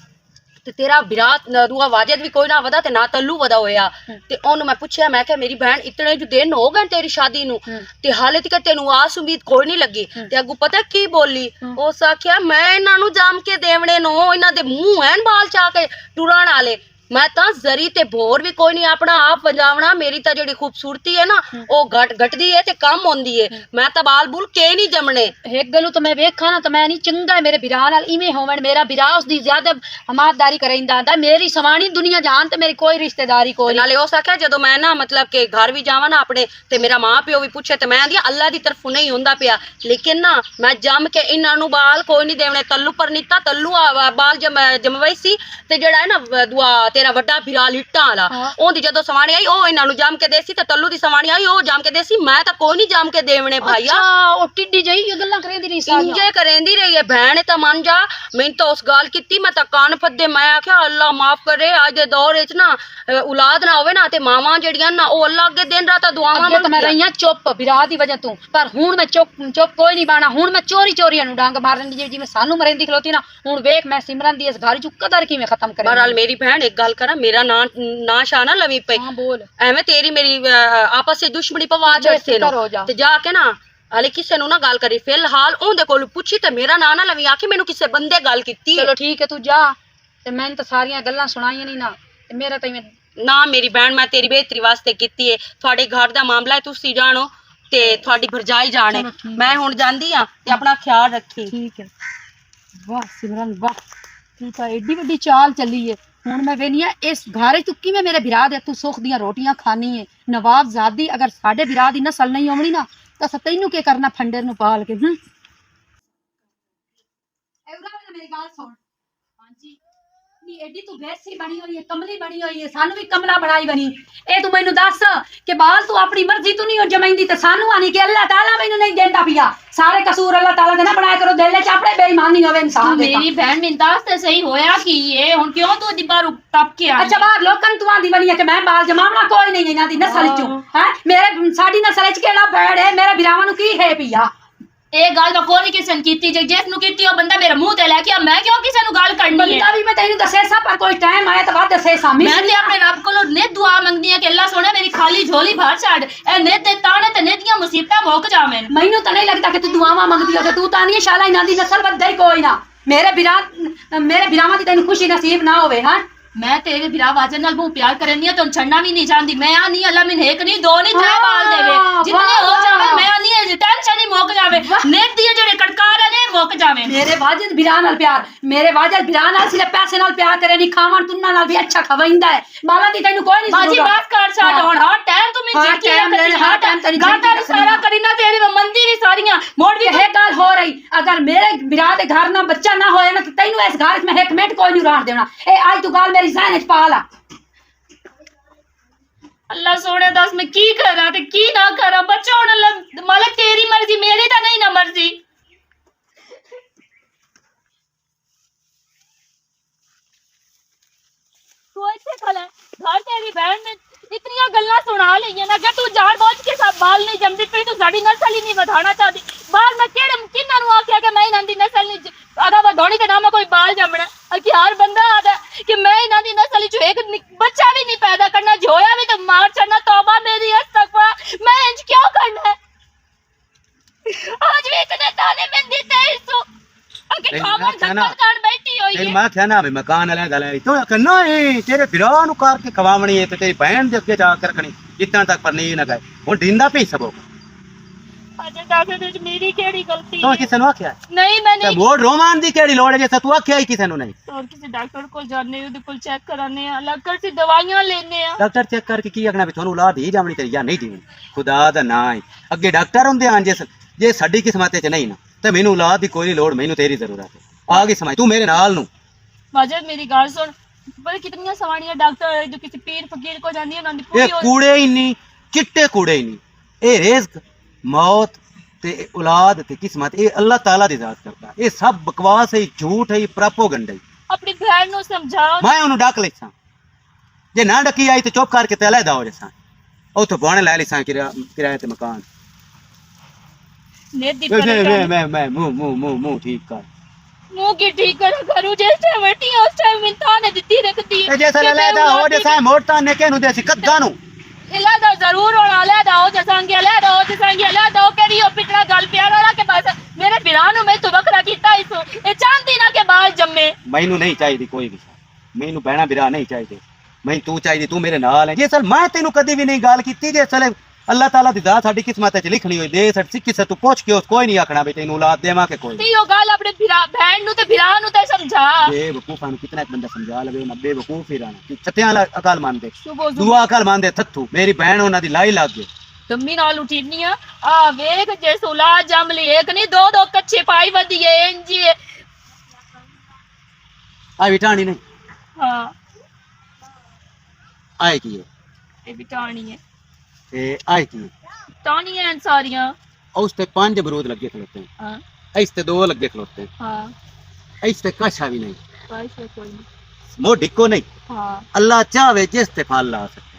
ते तेरा विराट दूआ वाजिद भी कोई ना वदा ते ना तल्लू वदा होया ते ओनु मैं पूछया मैं क्या मेरी बहन इतने जो दिन हो गए तेरी शादी नु ते हाले तक तेनू आस उम्मीद कोई नहीं लगी ते अगू पता की बोली उस आख्या मैं इन्हां नु जाम के देवणे नो इन्हां दे मुंह हैं बाल चा के टुराण आले मैं तो जरी ते भोर भी कोई नहीं अपना आप वजावना मेरी तो जेडी खूबसूरती है ना वो घटदी है ते कम होंदी है मैं तो बाल बुल के नहीं जमने एक गलू तो मैं वेखा ना तो मैं नहीं चंगा है मेरे बिरा नाल इवें होवन मेरा बिरा उसदी ज्यादा हमाददारी करैंदा आंदा मेरी सवाणी दुनिया जान ते मेरी कोई रिश्तेदारी कोई नाले हो सके जदों मैं ना मतलब के घर भी जावा ना अपने ते मेरा मां प्यो भी पूछे ते मैं आंदी अल्लाह दी तरफों नहीं होंदा पिया लेकिन ना मैं जम के इन्हां नु बाल कोई नहीं देवने तल्लू पर नीता तल्लू बाल जमवाई सी ते जेड़ा है ना दुआ ਤੇਰਾ ਵੱਡਾ ਫਿਰਾ ਲਿੱਟਾਂ ਵਾਲਾ ਉਹਦੀ ਜਦੋਂ ਸਵਾਣੀ ਆਈ ਉਹ ਇਹਨਾਂ ਨੂੰ ਜੰਮ ਕੇ ਦੇਸੀ ਤੇ ਤੱਲੂ ਦੀ ਸਵਾਣੀ ਆਈ ਉਹ ਜੰਮ ਕੇ ਦੇਸੀ ਮੈਂ ਤਾਂ ਕੋਈ ਨਹੀਂ ਜੰਮ ਕੇ ਦੇਵਣੇ ਭਾਈਆ ਅੱਛਾ ਉਹ ਟਿੱਡੀ ਜਈ ਇਹ ਗੱਲਾਂ ਕਰੇਂਦੀ ਰਹੀ ਸਾਰੀਆਂ ਇੰਜੇ ਕਰੇਂਦੀ ਰਹੀ ਹੈ ਭੈਣ ਤਾਂ ਮੰਨ ਜਾ ਮੈਨੂੰ ਤਾਂ ਉਸ ਗੱਲ ਕੀਤੀ ਮੈਂ ਤਾਂ ਕੰਨ ਫੱਦੇ ਮੈਂ ਆਖਿਆ ਅੱਲਾ ਮਾਫ ਕਰੇ ਅੱਜ ਦੇ ਦੌਰ ਵਿੱਚ ਨਾ ਔਲਾਦ ਨਾ ਹੋਵੇ ਨਾ ਤੇ ਮਾਵਾਂ ਜਿਹੜੀਆਂ ਨਾ ਉਹ ਅੱਲਾ ਅੱਗੇ ਦਿਨ ਰਾਤ ਦੁਆਵਾਂ ਅੱਗੇ ਤਾਂ ਮੈਂ ਰਹੀਆਂ ਚੁੱਪ ਵਿਰਾਹ ਦੀ ਵਜ੍ਹਾ ਤੋਂ ਪਰ ਹੁਣ ਮੈਂ ਚੁੱਪ ਕੋਈ ਨਹੀਂ ਬਾਣਾ ਹੁਣ ਮੈਂ ਚੋਰੀਆਂ ਨੂੰ ਡਾਂਗ ਮਾਰਨ ਦੀ ਜਿਵੇਂ ਸਾਨੂੰ ਮਰੇਂਦੀ ਖਲੋਤੀ ਨਾ ਹੁਣ ਵੇਖ ਮੈਂ ਸਿਮਰਨ ਦੀ ਇਸ ਘਰ ਚ ਕਦਰ ਕਿਵੇਂ ਖਤਮ ਕਰਾਂ ਬਹਰਾਲ ਮੇਰੀ ਭੈਣ ਇੱਕ ਗੱਲ ਕਰਾਂ ਮੇਰਾ ਨਾਂ ਸ਼ਾਹ ਨਾ ਲਵੀ ਪਈ ਹਾਂ ਬੋਲ ਐਵੇਂ ਤੇਰੀ ਮੇਰੀ ਆਪਸ ਵਿੱਚ ਦੁਸ਼ਮਣੀ ਪਵਾ ਛੱਡਦੇ ਨੇ ਤੇ ਜਾ ਕੇ ਨਾ ਹਾਲੇ ਕਿਸੇ ਨੂੰ ਨਾ ਗੱਲ ਕਰੀ ਫਿਲਹਾਲ ਉਹਦੇ ਕੋਲ ਪੁੱਛੀ ਤੇ ਮੇਰਾ ਨਾਂ ਨਾ ਲਵੀ ਆਖੀ ਮੈਨੂੰ ਕਿਸੇ ਬੰਦੇ ਗੱਲ ਕੀਤੀ ਚਲੋ ਠੀਕ ਹੈ ਤੂੰ ਜਾ ਤੇ ਮੈਨੂੰ ਤਾਂ ਸਾਰੀਆਂ ਗੱਲਾਂ ਸੁਣਾਈਆਂ ਨਹੀਂ ਨਾ ਤੇ ਮੇਰਾ ਤਾਂ ਨਾ ਮੇਰੀ ਭੈਣ ਮੈਂ ਤੇਰੀ ਬਿਹਤਰੀ ਵਾਸਤੇ ਕੀਤੀ ਹੈ ਤੁਹਾਡੇ ਘਰ ਦਾ ਮਾਮਲਾ ਹੈ ਤੁਸੀਂ ਜਾਣੋ ਤੇ ਤੁਹਾਡੀ ਭਰਜਾਈ ਜਾਣੇ ਮੈਂ ਹੁਣ ਜਾਂਦੀ ਆ ਤੇ ਆਪਣਾ ਖਿਆਲ ਰੱਖੀ ਠੀਕ ਹੈ ਵਾਹ ਸਿਮਰਨ ਵਾਹ ਤੂੰ ਤਾਂ ਏਡੀ ਵੱਡੀ ਚਾਲ ਚੱਲੀ ਏ ਹੁਣ ਮੈਂ ਵੇਨੀ ਆ ਇਸ ਘਰ ਚ ਕਿਵੇਂ ਮੇਰੇ ਵਿਰਾਹ ਦੇ ਤੂੰ ਸੁੱਖ ਦੀਆਂ ਰੋਟੀਆਂ ਖਾਣੀ ਏ ਨਵਾਬਜ਼ਾਦੀ ਅਗਰ ਸਾਡੇ ਵਿਰਾਹ ਦੀ ਨਸਲ ਨਹੀਂ ਆਉਣੀ ਨਾ ਤਾਂ ਤੈਨੂੰ ਕੀ ਕਰਨਾ ਫੰਡਰ ਨੂੰ ਪਾਲ ਕੇ ਮੇਰੀ ਗੱਲ ਸੁਣ ਹਾਂਜੀ ਨੀ ਐਡੀ ਤੂੰ ਵੈਸੀ ਬਣੀ ਹੋਈ ਹੈ ਕਮਲੀ ਬਣੀ ਹੋਈ ਹੈ ਸਾਨੂੰ ਵੀ ਕਮਲਾ ਬਣਾਈ ਬਣੀ ਇਹ ਤੂੰ ਮੈਨੂੰ ਦੱਸ ਕਿ ਬਾਲ ਤੂੰ ਆਪਣੀ ਮਰਜ਼ੀ ਤੂੰ ਨਹੀਂ ਜਮਾਈਂਦੀ ਤੇ ਸਾਨੂੰ ਆਣੀ ਕਿ ਅੱਲਾਹ ਤਾਲਾ ਮੈਨੂੰ ਨਹੀਂ ਦਿੰਦਾ ਪਿਆ ਸਾਰੇ ਕਸੂਰ ਅੱਲਾਹ ਤਾਲਾ ਦੇ ਨਾ ਬਣਾਇਆ ਕਰੋ ਦਿਲ ਚ ਆਪਣੇ ਬੇਈਮਾਨੀ ਹੋਵੇ ਇਨਸਾਨ ਦੇ ਮੇਰੀ ਭੈਣ ਮੈਨੂੰ ਦੱਸ ਤੇ ਸਹੀ ਹੋਇਆ ਕੀ ਇਹ ਹੁਣ ਕਿਉਂ ਤੂੰ ਦੀ ਬਾਹਰ ਟੱਪ ਕੇ ਆਈ ਅੱਛਾ ਬਾਹਰ ਲੋਕਾਂ ਨੂੰ ਤੂੰ ਆਂਦੀ ਬਣੀ ਹੈ ਕਿ ਮੈਂ ਬਾਲ ਜਮਾਵਣਾ ਕੋਈ ਨਹੀਂ ਇਹਨਾਂ ਦੀ ਨਸਲ ਚੋਂ ਹੈ ਮੇਰੇ ਸਾਡੀ ਨਸਲ ਚ ਕਿਹੜਾ ਬੈੜ ਹੈ ਮੇਰੇ ਵਿਰਾਵਾਂ ਨੂੰ ਕੀ ਹੈ ਪਿਆ ਇਹ ਗੱਲ ਤਾਂ ਕੋਈ ਕਿਸੇ ਨੇ ਕੀਤੀ ਜੇ ਜਿਸ ਨੂੰ ਕੀਤੀ ਉਹ ਬੰਦਾ ਮੇਰੇ ਮੂੰਹ ਤੇ ਲੈ ਕੇ ਆ ਮੈਂ ਕਿਉਂ ਕਿਸੇ ਨੂੰ ਗੱਲ ਕਰਨੀ ਬੰਦਾ ਵੀ ਮੈਂ ਤੈਨੂੰ ਦੱਸਿਆ ਸਾ ਪਰ ਕੋਈ ਟਾਈਮ ਆਇਆ ਤਾਂ ਬਾਅਦ ਦੱਸੇ ਸਾਮੀ ਮੈਂ ਤੇ ਆਪਣੇ ਰੱਬ ਕੋਲੋਂ ਨੇ ਦੁਆ ਮੰਗਦੀ ਆ ਕਿ ਅੱਲਾ ਸੋਹਣਾ ਮੇਰੀ ਖਾਲੀ ਝੋਲੀ ਭਰ ਛੱਡ ਇਹ ਨੇ ਤੇ ਤਾਣੇ ਤੇ ਨੇ ਦੀਆਂ ਮੁਸੀਬਤਾਂ ਮੁੱਕ ਜਾਵੇਂ ਮੈਨੂੰ ਤਾਂ ਨਹੀਂ ਲੱਗਦਾ ਕਿ ਤੂੰ ਦੁਆਵਾਂ ਮੰਗਦੀ ਹੋ ਤੇ ਤੂੰ ਤਾਂ ਨਹੀਂ ਸ਼ਾਲਾ ਇਹਨਾਂ ਦੀ ਨਸਲ ਵੱਧਦਾ ਹੀ ਕੋਈ ਨਾ ਮੇਰੇ ਵਿਰਾਵਾਂ ਦੀ ਤੈਨੂੰ ਖੁਸ਼ੀ ਨਸੀਬ ਨਾ ਹੋਵੇ ਹਾਂ ਮੈਂ ਤੇਰੇ ਵਿਰਾਹ ਵਾਜਨ ਨਾਲ ਬਹੁਤ ਪਿਆਰ ਕਰਨੀ ਆ ਤੈਨੂੰ ਛੱਡਣਾ ਵੀ ਨਹੀਂ ਚਾਹੁੰਦੀ ਮੈਂ ਆ ਨਹੀਂ ਅੱਲਾ ਮੈਨੂੰ ਇੱਕ ਨਹੀਂ ਦੋ ਨਹੀਂ ਤਰੇ ਬਾਲ ਦੇਵੇ ਜਿੰਨੇ ਹੋ ਜਾਵੇ ਮੈਂ ਆ ਨਹੀਂ ਟੈਨਸ਼ਨ ਹੀ ਮੁੱਕ ਜਾਵੇ ਨੇਕ ਦੀਆਂ ਜਿਹੜੇ ਕੜਕਾਰ ਨੇ ਮੁੱਕ ਜਾਵੇ ਮੇਰੇ ਵਾਜਦ ਵਿਰਾਹ ਨਾਲ ਪਿਆਰ ਮੇਰੇ ਵਾਜਦ ਵਿਰਾਹ ਨਾਲ ਸਿਰਫ ਪੈਸੇ ਨਾਲ ਪਿਆਰ ਕਰੇ ਨਹੀਂ ਖਾਵਣ ਤੁੰਨਾ ਨਾਲ ਵੀ ਅੱਛਾ ਖਵਾਇੰਦਾ ਹੈ ਬਾਲਾਂ ਦੀ ਤੈਨੂੰ ਕੋਈ ਨਹੀਂ ਬਾਜੀ ਬਾਤ ਕਰ ਛੱਡ ਹੁਣ ਹਰ ਟਾਈਮ ਤੂੰ ਮੈਨੂੰ ਹਰ time ਲੈਣੇ, ਹਰ time ਤੇਰੀ ਗਾਤਾ ਸਾਰਾ ਕਰੀ ਨਾ ਤੇਰੀ ਮੰਦੀ ਵੀ ਸਾਰੀਆਂ ਮੋੜ ਵੀ ਇਹ ਗੱਲ ਹੋ ਰਹੀ ਅਗਰ ਮੇਰੇ ਵਿਰਾਹ ਦੇ ਘਰ ਨਾ ਬੱਚਾ ਨਾ ਹੋਇਆ ਨਾ ਤੇ ਤੈਨੂੰ ਇਸ ਘਰ 'ਚ ਮੈਂ ਇੱਕ ਮਿੰਟ ਕੋਈ ਨਹੀਂ ਰਹਿਣ ਦੇਣਾ ਇਹ ਅੱਜ ਤੂੰ ਗੱਲ ਮੇਰੀ ਜ਼ਹਿਨ 'ਚ ਪਾ ਲਾ ਅੱਲਾ ਸੋਹਣੇ ਦੱਸ ਮੈਂ ਕੀ ਕਰਾਂ ਤੇ ਕੀ ਨਾ ਕਰਾਂ ਬੱਚਾ ਹੁਣ ਅੱਲਾ ਮਾਲਕ ਤੇਰੀ ਮਰਜ਼ੀ ਮੇਰੀ ਤਾਂ ਨਹੀਂ ਨਾ ਮਰਜ਼ੀ ਤੂੰ ਇੱਥੇ ਖਲਾ ਘਰ ਤੇਰੀ ਬਹਿਣ ਨੇ इतनी गल्ला सुना ली ना कि तू जान बोझ के साथ बाल नहीं जमती फिर तू साड़ी नस्ल ही नहीं बढ़ाना चाहती बाल मैं केड़े किन्ना नु आख्या कि मैं इन्हां दी नस्ल नहीं आधा बढ़ानी ते ना मैं कोई बाल जमना कि हर बंदा आदा कि मैं इन्हां दी नस्ल चो एक बच्चा भी नहीं पैदा करना जोया भी तो मार छड़ना तौबा मेरी अस्तगफर मैं इंज क्यों करना है आज भी इतने ताने में देते इसो अगे खामन धक्का बैठी हुई है मैं क्या ना मकान वाला गल तो करना है तेरे विराह नु करके खवावनी है ते तेरी बहन दे अगे जा कर रखनी इतना तक पर नहीं ना गए हुन ढिंदा पे सबो अजे डॉक्टर जी मेरी केड़ी गलती तो है किसे नु आख्या नहीं मैंने वो रोमान दी केड़ी लोड़ है जैसे तू आख्या ही किसे नु नहीं और किसी डॉक्टर को जाने उदे को चेक कराने अलग कर सी दवाइयां लेने आ डॉक्टर चेक करके की आखना भी थानू औलाद ही जावनी तेरी या नहीं दी खुदा दा ना है अगे डॉक्टर हुंदे आन जे साडी किस्मत च नहीं ना ते मैनू औलाद दी कोई लोड़ मैनू तेरी जरूरत है आ गई समझ तू मेरे नाल नु वाजद मेरी गाल सुन पर कितनी सवाणियां डॉक्टर जो किसी पीर फकीर को जानी है उन्हां दी ये कूड़े ही नहीं चिट्टे कूड़े ही नहीं ए रिज़्क मौत ते औलाद ते किस्मत ये अल्लाह ताला दी जात करता ये सब बकवास है झूठ है प्रोपेगेंडा है अपनी बहन नु समझाओ मैं ओनू डाक लेसा जे ना डकी आई तो चुप करके ते अलहदा हो जैसा ओथे बाणे लै लेसा किराए ते मकान ने दी मैं मुंह ठीक कर मुंह की ठीक करूं जिस टाइम बैठी उस टाइम मिलता ने दित्ती रखती है जैसा अलहदा हो जैसा मोड़ता ने केनु देसी कद्दा नु अलहदा जरूर होना अलहदा हो जैसा अलहदा हो केड़ी ओ पिटना गल प्यार वाला के पास मेरे बिराह नु मैं तो बकरा कीता इसो ए चांदी ना के बाल जम्मे मैनू नहीं चाहिए कोई भी मैनू बहना बिरा नहीं चाहिए मैं तू चाहिए तू मेरे नाल है जे सल मैं तेनू कदी भी नहीं गाल कीती जे सल अल्लाह ताला दी जात साडी किस्मत च लिखनी होई दे सट सिक्की से तू पूछ के उस कोई नहीं आखना बे तेनू औलाद देवा के कोई ते यो गाल अपने बहन नु ते बिराह नु ते समझा बेवकूफा नु कितना एक बंदा समझा लवे ना बेवकूफ ही रहना कि चत्तियां अकाल मान दे सुबह दुआ अकाल मान दे थत्थू मेरी बहन ओना दी लाई लाग गई तम्मी नाल उठीनी आ वेख जे औलाद जम ली एक नहीं दो दो कच्चे पाई वदी है इंजी आ विटाणी नहीं हां ਆਏ ਕੀ ਹੈ ਇਹ ਵੀ ਟਾਣੀ ਹੈ ਤੇ ਆਏ ਕੀ ਹੈ ਟਾਣੀ ਹੈ ਸਾਰੀਆਂ ਉਸ ਤੇ 5 ਅਮरूद लगे खलोते हैं ਹਾਂ इस ते 2 लगे खलोते हैं ਹਾਂ इस ते कशा भी नहीं ਬਾਈਸ ਹੈ ਕੋਈ ਨਹੀਂ मोह डिको नहीं ਹਾਂ अल्लाह चाहे जिस ते फल ला सकता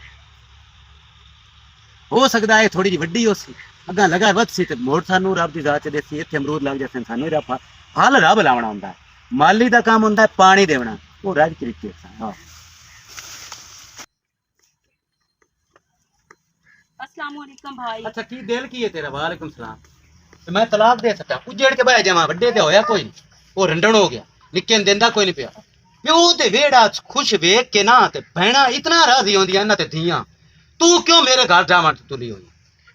हो सकता है थोड़ी जी वड्डी हो सी अगा लगा वध सी ते मोड़ सानू रब दी जात देसी इत्थे अमरूद लग जाते सानू रा फल रब लावना हुंदा है माली दा काम हुंदा है पानी देवना वो रज तरीके हां अस्सलाम वालेकुम भाई अच्छा की दिल की है तेरा वालेकुम सलाम ते मैं तलाक दे सकता उजड़ के बह जावां वड्डे ते होया कोई नहीं वो रंडण हो गया निक्के ने देंदा कोई नहीं पिया प्यो ते वेड़ा खुश वेख के ना ते भैणा इतना राजी होंदियां ना ते धियां तू क्यों मेरे घर जावां तुली होई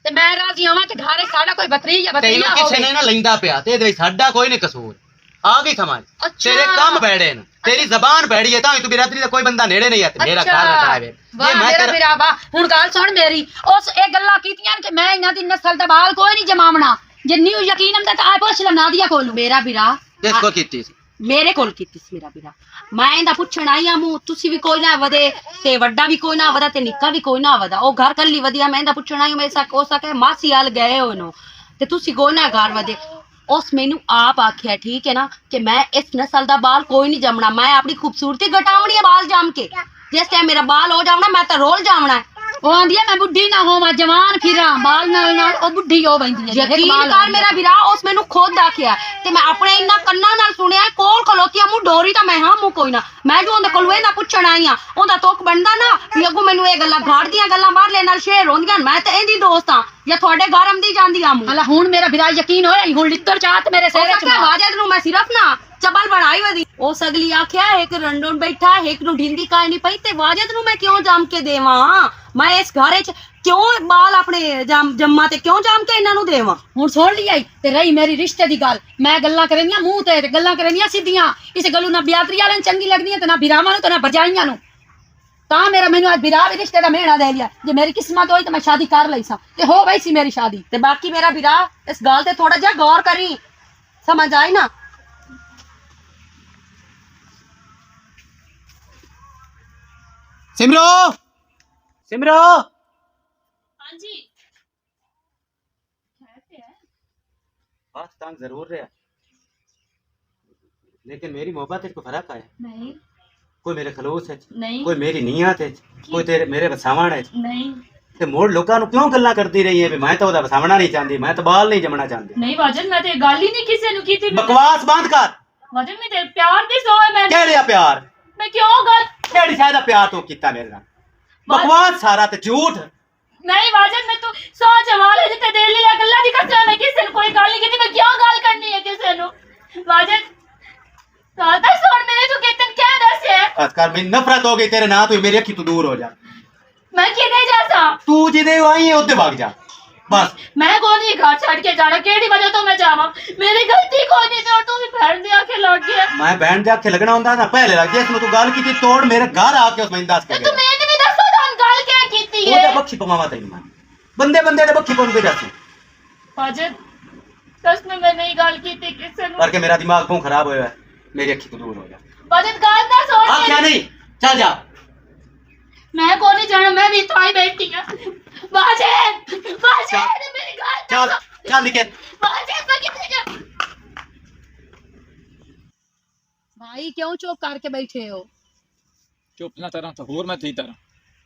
ਤੇ ਮੈਂ ਰਾਜ਼ੀ ਆਵਾਂ ਕਿ ਘਰੇ ਸਾਡਾ ਕੋਈ ਬਤਰੀ ਜਾਂ ਤੈਨੂੰ ਬਤਰੀਆ ਕਿਸੇ ਹੋਵੇ ਨੇ ਨਾ ਲੈਂਦਾ ਪਿਆ ਤੇ ਇਹਦੇ ਵਿੱਚ ਸਾਡਾ ਕੋਈ ਨਹੀਂ ਕਸੂਰ ਆ ਗਈ ਸਮਝ ਅੱਛਾ। ਤੇਰੇ ਕੰਮ ਬੈੜੇ ਨੇ ਤੇਰੀ ਜ਼ਬਾਨ ਬੈੜੀ ਹੈ ਤਾਂ ਤੂੰ ਬਿਰਾਦਰੀ ਦਾ ਕੋਈ ਬੰਦਾ ਨੇੜੇ ਨਹੀਂ ਆ ਮੇਰਾ ਘਰ ਹਟਾਵੇ ਵਾਹ ਮੇਰਾ ਵੀਰਾ ਵਾਹ ਹੁਣ ਗੱਲ ਸੁਣ ਮੇਰੀ ਉਸ ਇਹ ਗੱਲਾਂ ਕੀਤੀਆਂ ਕਿ ਮੈਂ ਇਹਨਾਂ ਦੀ ਨਸਲ ਦਾ ਬਾਲ ਕੋਈ ਨਹੀਂ ਜਮਾਵਣਾ ਜੇ ਨਿਊ ਯਕੀਨ ਹੁੰਦਾ ਤਾਂ ਆ ਪੁੱਛ ਲੈ ਨਾਦੀਆ ਕੋਲ ਮੇਰਾ ਵੀਰਾ ਜਿਸ ਕੋ ਕੀਤੀ ਸੀ ਮੇਰੇ ਕੋਲ ਕੀਤੀ ਸੀ ਮੇਰਾ ਵੀਰਾ ਮੈਂ ਇਹਦਾ ਪੁੱਛਣ ਆਈ ਆ ਮੂੰ ਤੁਸੀਂ ਵੀ ਕੋਈ ਨਾ ਵਧੇ ਤੇ ਵੱਡਾ ਵੀ ਕੋਈ ਨਾ ਵਧਾ ਤੇ ਨਿੱਕਾ ਵੀ ਕੋਈ ਨਾ ਵਧਾ ਉਹ ਘਰ ਕੱਲੀ ਵਧੀਆ ਮੈਂ ਇਹਦਾ ਪੁੱਛਣ ਆਈ ਮੇਰੇ ਸਾਕ ਹੋ ਸਕੇ ਮਾਸੀ ਹਾਲ ਗਏ ਉਹਨੂੰ ਤੇ ਤੁਸੀਂ ਕੋਈ ਨਾ ਘਰ ਵਧੇ ਉਸ ਮੈਨੂੰ ਆਪ ਆਖਿਆ ਠੀਕ ਹੈ ਨਾ ਕਿ ਮੈਂ ਇਸ ਨਸਲ ਦਾ ਬਾਲ ਕੋਈ ਨਹੀਂ ਜਮਣਾ ਮੈਂ ਆਪਣੀ ਖੂਬਸੂਰਤੀ ਘਟਾਉਣੀ ਹੈ ਬਾਲ ਜਮ ਕੇ ਜਿਸ ਟਾਈਮ ਮੇਰਾ ਬਾਲ ਹੋ ਜਾਵਣਾ ਮੈਂ ਤਾਂ ਰੋਲ ਜਾਵਣਾ ਹੈ ਉਹ ਆਂਦੀ ਹੈ ਮੈਂ ਬੁੱਢੀ ਨਾ ਹੋਵਾਂ ਜਵਾਨ ਫਿਰਾਂ ਬਾਲ ਨਾਲ ਨਾਲ ਉਹ ਬੁੱਢੀ ਹੋ ਬੈਂਦੀ ਹੈ ਯਕੀਨ ਕਰ ਮੇਰਾ ਵੀਰਾ ਉਸ ਮੈਨੂੰ ਖੁਦ ਆਖਿਆ ਤੇ ਮੈਂ ਆਪਣੇ ਇੰਨਾ ਕੰਨਾਂ ਨਾਲ ਸੁਣਿਆ ਕੋਲ ਖਲੋਤੀਆਂ ਮੂੰ ਡੋਰੀ ਤਾਂ ਮੈਂ ਹਾਂ ਮੂੰ ਕੋਈ ਨਾ ਮੈਂ ਜੋ ਉਹਦੇ ਕੋਲ ਇਹ ਨਾ ਪੁੱਛਣ ਆਈ ਆ ਉਹਦਾ ਤੋਕ ਬਣਦਾ ਨਾ ਵੀ ਅੱਗੋਂ ਮੈਨੂੰ ਇਹ ਗੱਲਾਂ ਘਾੜ ਦੀਆਂ ਗੱਲਾਂ ਬਾਹਰ ਲੈ ਨਾਲ ਸ਼ੇਰ ਹੁੰਦੀਆਂ ਮੈਂ ਤਾਂ ਇਹਦੀ ਦੋਸਤ ਆ ਜਾਂ ਤੁਹਾਡੇ ਘਰ ਆਉਂਦੀ ਜਾਂਦੀ ਆ ਮੂੰ ਹਲਾ ਹੁਣ ਮੇਰਾ ਵੀਰਾ ਯਕੀਨ ਹੋਇਆ ਹੁਣ ਲਿੱਤਰ ਚਾਤ ਮੇਰੇ ਸਿਰ ਚ ਵਾਜਦ ਨੂੰ ਮੈਂ ਸਿਰਫ ਨਾ ਚਬਲ ਬਣਾਈ ਵਦੀ ਉਸ ਅਗਲੀ ਆਖਿਆ ਇੱਕ ਰੰਡੋਂ ਬੈਠਾ ਇੱਕ ਨੂੰ ਢਿੰਦੀ ਕਾਇ ਨਹੀਂ ਪਈ ਤੇ ਵਾਜਦ ਨੂੰ ਮੈਂ ਕਿਉਂ ਜੰਮ ਕੇ ਦੇਵਾਂ ਮੈਂ ਇਸ ਘਰੇ ਚ ਕਿਉਂ ਬਾਲ ਆਪਣੇ ਜੰਮਾ ਤੇ ਕਿਉਂ ਜੰਮ ਕੇ ਇਹਨਾਂ ਨੂੰ ਦੇਵਾਂ ਹੁਣ ਸੁਣ ਲਈ ਆਈ ਤੇ ਰਹੀ ਮੇਰੀ ਰਿਸ਼ਤੇ ਦੀ ਗੱਲ ਮੈਂ ਗੱਲਾਂ ਕਰਨੀਆਂ ਮੂੰਹ ਤੇ ਗੱਲਾਂ ਕਰਨੀਆਂ ਸਿੱਧੀਆਂ ਇਸ ਗੱਲੋਂ ਨਾ ਬਿਆਦਰੀ ਵਾਲਿਆਂ ਨੂੰ ਚੰਗੀ ਲੱਗਦੀਆਂ ਤੇ ਨਾ ਬਿਰਾਵਾਂ ਨੂੰ ਤੇ ਨਾ ਭਰਜਾਈਆਂ ਨੂੰ ਤਾਂ ਮੇਰਾ ਮੈਨੂੰ ਅੱਜ ਬਿਰਾ ਵੀ ਰਿਸ਼ਤੇ ਦਾ ਮਹੀਨਾ ਦੇ ਲਿਆ ਜੇ ਮੇਰੀ ਕਿਸਮਤ ਹੋਈ ਤਾਂ ਮੈਂ ਸ਼ਾਦੀ ਕਰ ਲਈ ਸਾਂ ਤੇ ਹੋ ਗਈ ਸੀ ਮੇਰੀ ਸ਼ਾਦੀ ਤੇ ਬਾਕੀ ਮੇਰਾ ਵੀਰਾ ਇਸ ਗੱਲ ਤੇ ਥੋੜਾ ਜਿਹਾ ਗੌਰ ਕਰੀ ਸਮਝ ਆਈ ਨਾ सिमरो सिमरो हाँ जी बात तंग जरूर रहा लेकिन मेरी मोहब्बत को फर्क आया नहीं कोई मेरे खलूस है नहीं कोई मेरी नीयत है कोई तेरे मेरे वसावण है नहीं ते मोड़ लोगों ਨੂੰ ਕਿਉਂ ਗੱਲਾਂ ਕਰਦੀ ਰਹੀ ਹੈ ਵੀ ਮੈਂ ਤਾਂ ਉਹਦਾ ਵਸਾਵਣਾ ਨਹੀਂ ਚਾਹੁੰਦੀ ਮੈਂ ਤਾਂ ਬਾਲ ਨਹੀਂ ਜਮਣਾ ਚਾਹੁੰਦੀ नहीं वाजन मैं ते गल ही नहीं किसी नु की थी ਬਕਵਾਸ ਬੰਦ ਕਰ वाजन में ते प्यार दी सो है मैं ਕਿਹੜਾ ਪਿਆਰ मैं क्यों गल ਕਿਹੜੀ ਸ਼ਾਇਦ ਦਾ ਪਿਆਰ ਤੂੰ ਕੀਤਾ ਮੇਰੇ ਨਾਲ ਬਕਵਾਸ ਸਾਰਾ ਤੇ ਝੂਠ नहीं वाजन मैं तो सोच हवाले जिते दे लिया गल्ला दी कसम मैं किसी नु कोई गल नहीं की थी मैं क्यों गल करनी है किसी नु वाजन तो सुन मेरे तू कितन क्या दस है कर मैं नफरत हो गई तेरे ना तू मेरी अखी तू दूर हो जा मैं किधे जासा तू जिदे आई है उधर भाग जा बस मैं कौन ही घर छड़ के जाना केड़ी वजह तो मैं जावा मेरी गलती कोई नहीं तो तू भी बहन दे आके लग गया मैं बहन जा के लगना होंदा ना पहले लग जिस तू गल की तोड़ मेरे घर आके उस मैं दस के तू मैंने भी दसो तो हम गल क्या कीती है ਉਹਦੇ ਬੱਖੀ ਪਵਾਵਾ ਤੈਨੂੰ ਮੈਂ ਬੰਦੇ ਬੰਦੇ ਦੇ ਬੱਖੀ ਪਾਉਂਦੇ ਜਾਂਦੇ वाजन सच में मैं नहीं गल की थी किसी नु ਕਰਕੇ ਮੇਰਾ ਦਿਮਾਗ ਕਿਉਂ ਖਰਾਬ ਹੋਇਆ ਹੈ ਮੇਰੀ ਅੱਖੀ ਤੋਂ ਦੂਰ ਹੋ ਜਾ वाजन गल ना सोच ਆਖਿਆ ਨਹੀਂ ਚੱਲ ਜਾ मैं कौन नहीं जाना मैं भी तो ही बैठी हूं वाजन वाजन मेरी गल ਚੱਲ ਚੱਲ ਨਿਕਲ वाजन मैं किधर जा भाई क्यों चुप करके बैठे हो ਚੁੱਪ ਨਾ ਤਰਾਂ ਤਾਂ ਹੋਰ ਮੈਂ ਤੀ ਤਰਾਂ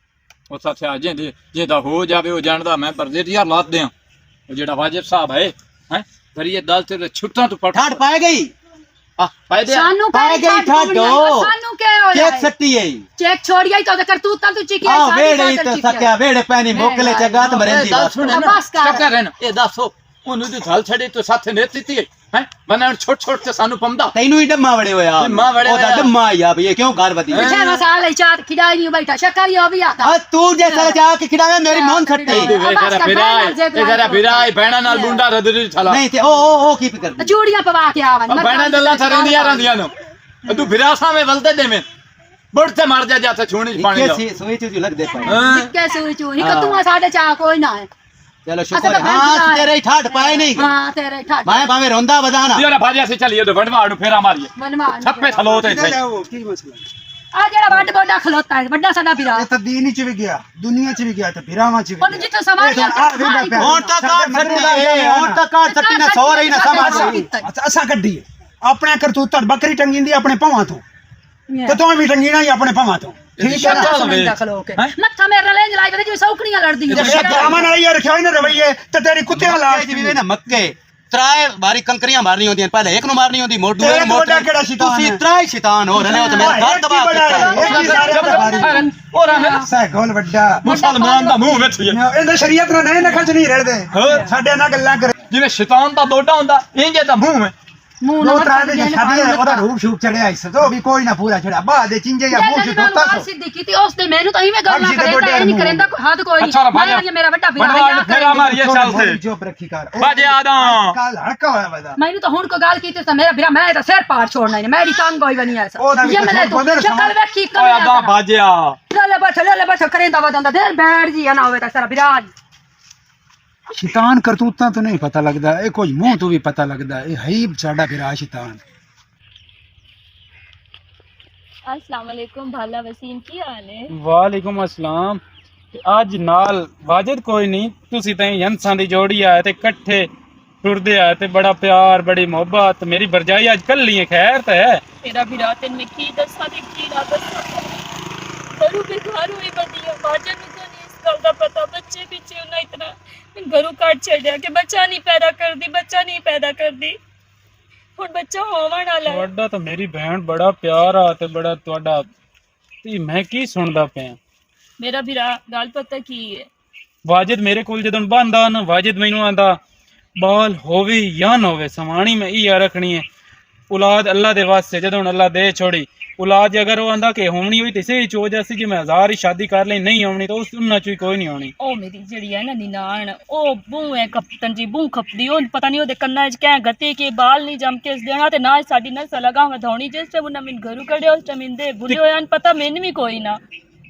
ਉਹ ਸਾਥਿਆ ਜੇ ਦਾ ਹੋ ਜਾਵੇ ਉਹ ਜਾਣਦਾ ਮੈਂ ਪਰ ਦੇ ਯਾਰ ਲਾਤ ਦਿਆਂ ਉਹ ਜਿਹੜਾ ਵਾਜਿਬ ਸਾਹਿਬ ਹੈ ਫਰੀਏ ਦਲ ਤੇ ਛੁੱਟਾਂ ਤੋਂ ਪੜ ਠਾੜ ਪਾਏ ਗਈ ਆ ਪਾਇਦੇ ਸਾਨੂੰ ਪਾਏ ਗਈ ਠਾਡੋ ਸਾਨੂੰ ਕੀ ਹੋਇਆ ਚੇਕ ਸੱਟੀ ਆਈ ਚੈੱਕ ਛੋੜਿਆ ਤਾਂ ਕਰਤੂਤਾਂ ਤੂੰ ਚਿਕਿਆ ਆ ਵੇੜੇ ਤੇ ਸਕਿਆ ਵੇੜੇ ਪੈਣੀ ਮੋਕਲੇ ਚਗਾ ਤੇ ਮਰੇਂਦੀ ਬਸ ਬਸ ਕਰ ਚੱਕਰ ਰਹਿਣ ਇਹ ਦੱਸੋ ਉਹਨੂੰ ਦੀ ਥਲ ਛੜੀ ਤੂੰ ਸਾਥੇ ਨੇ ਦਿੱਤੀ ਹੈ ਬਣਾ ਛੋਟ ਛੋਟ ਤੇ ਸਾਨੂੰ ਪੰਦਾ ਤੈਨੂੰ ਹੀ ਡੰਮਾ ਵੜੇ ਹੋਇਆ ਡੰਮਾ ਵੜੇ ਉਹਦਾ ਹੋਇਆ। ਡੰਮਾ ਆ ਵੀ ਇਹ ਕਿਉਂ ਘਰ ਵਧੀ ਪਿੱਛੇ ਮਸਾਲੇ ਚਾਟ ਖਿਡਾਈ ਨਹੀਂ ਬੈਠਾ ਸ਼ੱਕਰ ਹੋ ਵੀ ਆਤਾ ਆ ਤੂੰ ਜੈਸਾ ਜਾ ਕੇ ਖਿਡਾਵੇ ਮੇਰੀ ਮੌਨ ਖੱਟੀ ਇਹ ਜਰਾ ਬਿਰਾਈ ਭੈਣਾ ਨਾਲ ਮੁੰਡਾ ਰਦਰੀ ਥਲਾ ਨਹੀਂ ਤੇ ਉਹ ਕੀ ਕਰਦੀ ਜੂੜੀਆਂ ਪਵਾ ਕੇ ਆਵਨ ਭੈਣਾ ਦੱਲਾਂ ਥਰੰਦੀਆਂ ਰਹਿੰਦੀਆਂ ਨੂੰ ਤੂੰ ਬਿਰਾਸਾਂ ਵਿੱਚ ਵਲਦੇ ਦੇਵੇਂ ਬੁੜ ਤੇ ਮਰ ਜਾ ਤੇ ਛੂਣੀ ਪਾਣੀ ਦਾ ਸੋਈ ਚੂਜੀ ਲੱਗਦੇ ਪਏ ਨਿੱਕੇ ਸੂਈ ਚੂ ਨਿੱਕ ਤੂੰ ਸਾਡੇ ਚਾ ਕੋਈ ਨਾ ਹੈ ਚਲੋ ਸ਼ੁਕਰ ਹਾਂ ਤੇਰੇ ਠਾੜ ਪਾਏ ਨਹੀਂ ਹਾਂ ਤੇਰੇ ਠਾਠ ਮੈਂ ਭਾਵੇਂ ਰੋਂਦਾ ਵਦਾਣਾ ਯਾਰਾ ਭਾਜੀ ਅਸੀਂ ਚੱਲੀਏ ਤੇ ਵੜਵਾ ਨੂੰ ਫੇਰਾ ਮਾਰੀਏ ਮਨਮਾਨ ਛੱਪੇ ਥਲੋ ਤੇ ਇੱਥੇ ਕੀ ਮਸਲਾ ਆ ਜਿਹੜਾ ਵੱਡ ਬੋਡਾ ਖਲੋਤਾ ਹੈ ਵੱਡਾ ਸਾਡਾ ਵੀਰਾ ਇਹ ਤਾਂ ਦੀਨ ਚ ਵੀ ਗਿਆ ਦੁਨੀਆ ਚ ਵੀ ਗਿਆ ਤੇ ਫਿਰਾਵਾਂ ਚ ਵੀ ਉਹਨੂੰ ਜਿੱਥੇ ਸਮਾਜ ਹੁਣ ਤਾਂ ਕਾਰ ਸੱਟੀ ਨਾ ਸੋ ਰਹੀ ਨਾ ਸਮਝ ਅਸਾਂ ਕੱਢੀਏ ਆਪਣੇ ਕਰਤੂਤਾਂ ਬੱਕਰੀ ਟੰਗੀ ਦੀ ਆਪਣੇ ਭਵਾਂ ਤੋਂ ਤੇ ਤੂੰ ਵੀ ਟੰਗੀ ਨਾ ਹੀ ਆਪਣੇ ਭਵਾਂ ਤੋਂ ਠੀਕ ਹੈ ਨਾ ਮੱਥਾ ਮੇਰੇ ਨਾਲ ਇੰਜ ਲਾਈ ਵੇ ਜਿਵੇਂ ਸੌਕਣੀਆਂ ਲੜਦੀਆਂ ਸ਼ਰਾਮਾਂ ਨਾਲ ਯਾਰ ਰੱਖਿਆ ਨਾ ਰਵਈਏ ਤੇ ਤੇਰੀ ਕੁੱਤਿਆਂ ਲਾ ਜੀ ਵੀ ਨਾ ਮੱਕੇ ਤਰਾਏ ਵਾਰੀ ਕੰਕਰੀਆਂ ਮਾਰਨੀ ਹੁੰਦੀਆਂ ਪਹਿਲੇ ਇੱਕ ਨੂੰ ਮਾਰਨੀ ਹੁੰਦੀ ਮੋਢੂ ਤੇ ਇੱਕ ਵੱਡਾ ਕਿਹੜਾ ਸ਼ੈਤਾਨ ਤੁਸੀਂ ਹੈ? ਤਰਾਏ ਸ਼ੈਤਾਨ ਹੋ ਰਹੇ ਹੋ ਤੇ ਮੇਰਾ ਘਰ ਤਬਾਹ ਕੀਤਾ ਸਹਿ ਗੋਲ ਵੱਡਾ ਮੁਸਲਮਾਨ ਦਾ ਮੂੰਹ ਵਿੱਚ ਇਹਦੇ ਸ਼ਰੀਅਤ ਨਾਲ ਨਹੀਂ ਨਖਲ ਚ ਨਹੀਂ ਰੜਦੇ ਸਾਡੇ ਨਾਲ ਗੱਲਾਂ ਕਰ ਜਿਵੇਂ ਸ਼ੈਤਾਨ ਦਾ ਦੋਡਾ ਹੁੰਦਾ ਇੰਜੇ ਦਾ ਮੂੰਹ ਹੈ ਮੂੰਹ ਦੋ ਨਾ ਤਰਾਂ ਦੇ ਸ਼ਾਦੀ ਹੈ ਉਹਦਾ ਰੂਪ ਸ਼ੂਪ ਚੜਿਆ ਇਸ ਤੋਂ ਵੀ ਕੋਈ ਨਾ ਪੂਰਾ ਚੜਿਆ ਬਾਅਦ ਦੇ ਚਿੰਜੇ ਜਾਂ ਮੂੰਹ ਚ ਦੋਤਾ ਸੋ ਸਿੱਧੀ ਕੀਤੀ ਉਸ ਤੇ ਮੈਨੂੰ ਤਾਂ ਇਵੇਂ ਗੱਲ ਨਾ ਕਰੇ ਤਾਂ ਨਹੀਂ ਕਰੇਂਦਾ ਹੱਦ ਕੋਈ ਨਹੀਂ ਅੱਛਾ ਰਫਾ ਮੈਂ ਮੇਰਾ ਵੱਡਾ ਵੀਰਾ ਬੜਾ ਫੇਰਾ ਮਾਰੀਏ ਚੱਲ ਤੇ ਚੁੱਪ ਰੱਖੀ ਕਰ ਬਾਜੇ ਆਦਾਂ ਕੱਲ ਹੜਕਾ ਹੋਇਆ ਬਦਾ ਮੈਨੂੰ ਤਾਂ ਹੁਣ ਕੋ ਗੱਲ ਕੀਤੀ ਤਾਂ ਮੇਰਾ ਵੀਰਾ ਮੈਂ ਤਾਂ ਸਿਰ ਪਾੜ ਛੋੜਨਾ ਨਹੀਂ ਮੇਰੀ ਤੰਗ ਹੋਈ ਬਣੀ ਐਸਾ ਉਹਦਾ ਵੀ ਇਹ ਮੈਂ ਬੰਦੇ ਨੂੰ ਸ਼ਕਲ ਵੇਖੀ ਓਏ ਆਦਾਂ ਬਾਜਿਆ ਲੈ ਬੈਠ ਕਰੇਂਦਾ ਵਦੰਦਾ ਦੇ ਬੈਠ ਜੀ ਨਾ ਹੋਵੇ ਤਾਂ ਸਾਰਾ ਵੀਰਾ ਸ਼ੈਤਾਨ ਕਰਤੂਤਾਂ ਤੋਂ ਨਹੀਂ ਪਤਾ ਲੱਗਦਾ ਇਹ ਕੁਝ ਮੂੰਹ ਤੋਂ ਵੀ ਪਤਾ ਲੱਗਦਾ ਇਹ ਹੈ ਹੀ ਸਾਡਾ ਫਿਰਾ ਸ਼ੈਤਾਨ अस्सलाम वालेकुम भाला वसीम की हाल है ਵਾਲੇਕੁਮ ਅਸਲਾਮ ਤੇ ਅੱਜ ਨਾਲ ਵਾਜਦ ਕੋਈ ਨਹੀਂ ਤੁਸੀਂ ਤਾਂ ਯੰਸਾਂ ਦੀ ਜੋੜੀ ਆਏ ਤੇ ਇਕੱਠੇ ਟੁਰਦੇ ਆਏ ਤੇ ਬੜਾ ਪਿਆਰ ਬੜੀ ਮੁਹੱਬਤ ਮੇਰੀ ਵਰਜਾਈ ਅੱਜ ਕੱਲੀ ਹੈ ਖੈਰ ਤਾਂ ਹੈ तेरा भी रात में की दसा दे की रात दसा करू बेकार हुई बदिया बाजन को नहीं इस गल दा पता बच्चे पीछे ना इतना घरों काट छड़या कि बच्चा नहीं पैदा कर दी ਹੁਣ ਬੱਚਾ ਹੋਵਣ ਵਾਲਾ ਹੈ ਤੁਹਾਡਾ ਤਾਂ ਮੇਰੀ ਭੈਣ ਬੜਾ ਪਿਆਰ ਆ ਤੇ ਬੜਾ ਤੁਹਾਡਾ ਤੇ ਮੈਂ ਕੀ ਸੁਣਦਾ ਪਿਆ ਮੇਰਾ ਵੀਰਾ ਗੱਲ ਪਤਾ ਕੀ ਹੈ ਵਾਜਦ ਮੇਰੇ ਕੋਲ ਜਦੋਂ ਬੰਦਾ ਨਾ ਵਾਜਦ ਮੈਨੂੰ ਆਂਦਾ ਬਾਲ ਹੋਵੇ ਜਾਂ ਨਾ ਹੋਵੇ ਸਵਾਣੀ ਮੈਂ ਇਹ ਰੱਖਣੀ ਹੈ ਔਲਾਦ ਅੱਲਾ ਦੇ ਵਾਸਤੇ ਜਦੋਂ ਅੱਲਾ ਦੇ ਛੋੜੀ ਔਲਾਦ ਅਗਰ ਉਹ ਆਂਦਾ ਕਿ ਹੋਣੀ ਹੋਈ ਤੇ ਸਹੀ ਚੋ ਜੈਸੀ ਕਿ ਮੈਂ 1000 ਹੀ ਸ਼ਾਦੀ ਕਰ ਲਈ ਨਹੀਂ ਆਉਣੀ ਤਾਂ ਉਸ ਉਹਨਾਂ ਚੋਂ ਕੋਈ ਨਹੀਂ ਆਉਣੀ ਉਹ ਮੇਰੀ ਜਿਹੜੀ ਹੈ ਨਾ ਨਿਨਾਣ ਉਹ ਬੂਹ ਹੈ ਕਪਤਨ ਜੀ ਬੂਹ ਖਪਦੀ ਉਹ ਪਤਾ ਨਹੀਂ ਉਹਦੇ ਕੰਨਾਂ 'ਚ ਕਹਿ ਗੱਤੀ ਕੇ ਬਾਲ ਨਹੀਂ ਜੰਮ ਕੇ ਇਸ ਦੇਣਾ ਤੇ ਨਾ ਸਾਡੀ ਨਸਲ ਲਗਾ ਵਧਾਉਣੀ ਜਿਸ ਟਾਈਮ ਉਹਨਾਂ ਮੈਨੂੰ ਘਰੋਂ ਕੱਢਿਆ ਉਸ ਟਾਈਮ ਇੰਦੇ ਬੁੱਲੇ ਹੋਇਆ ਪਤਾ ਮੈਨੂੰ ਵੀ ਕੋਈ ਨਾ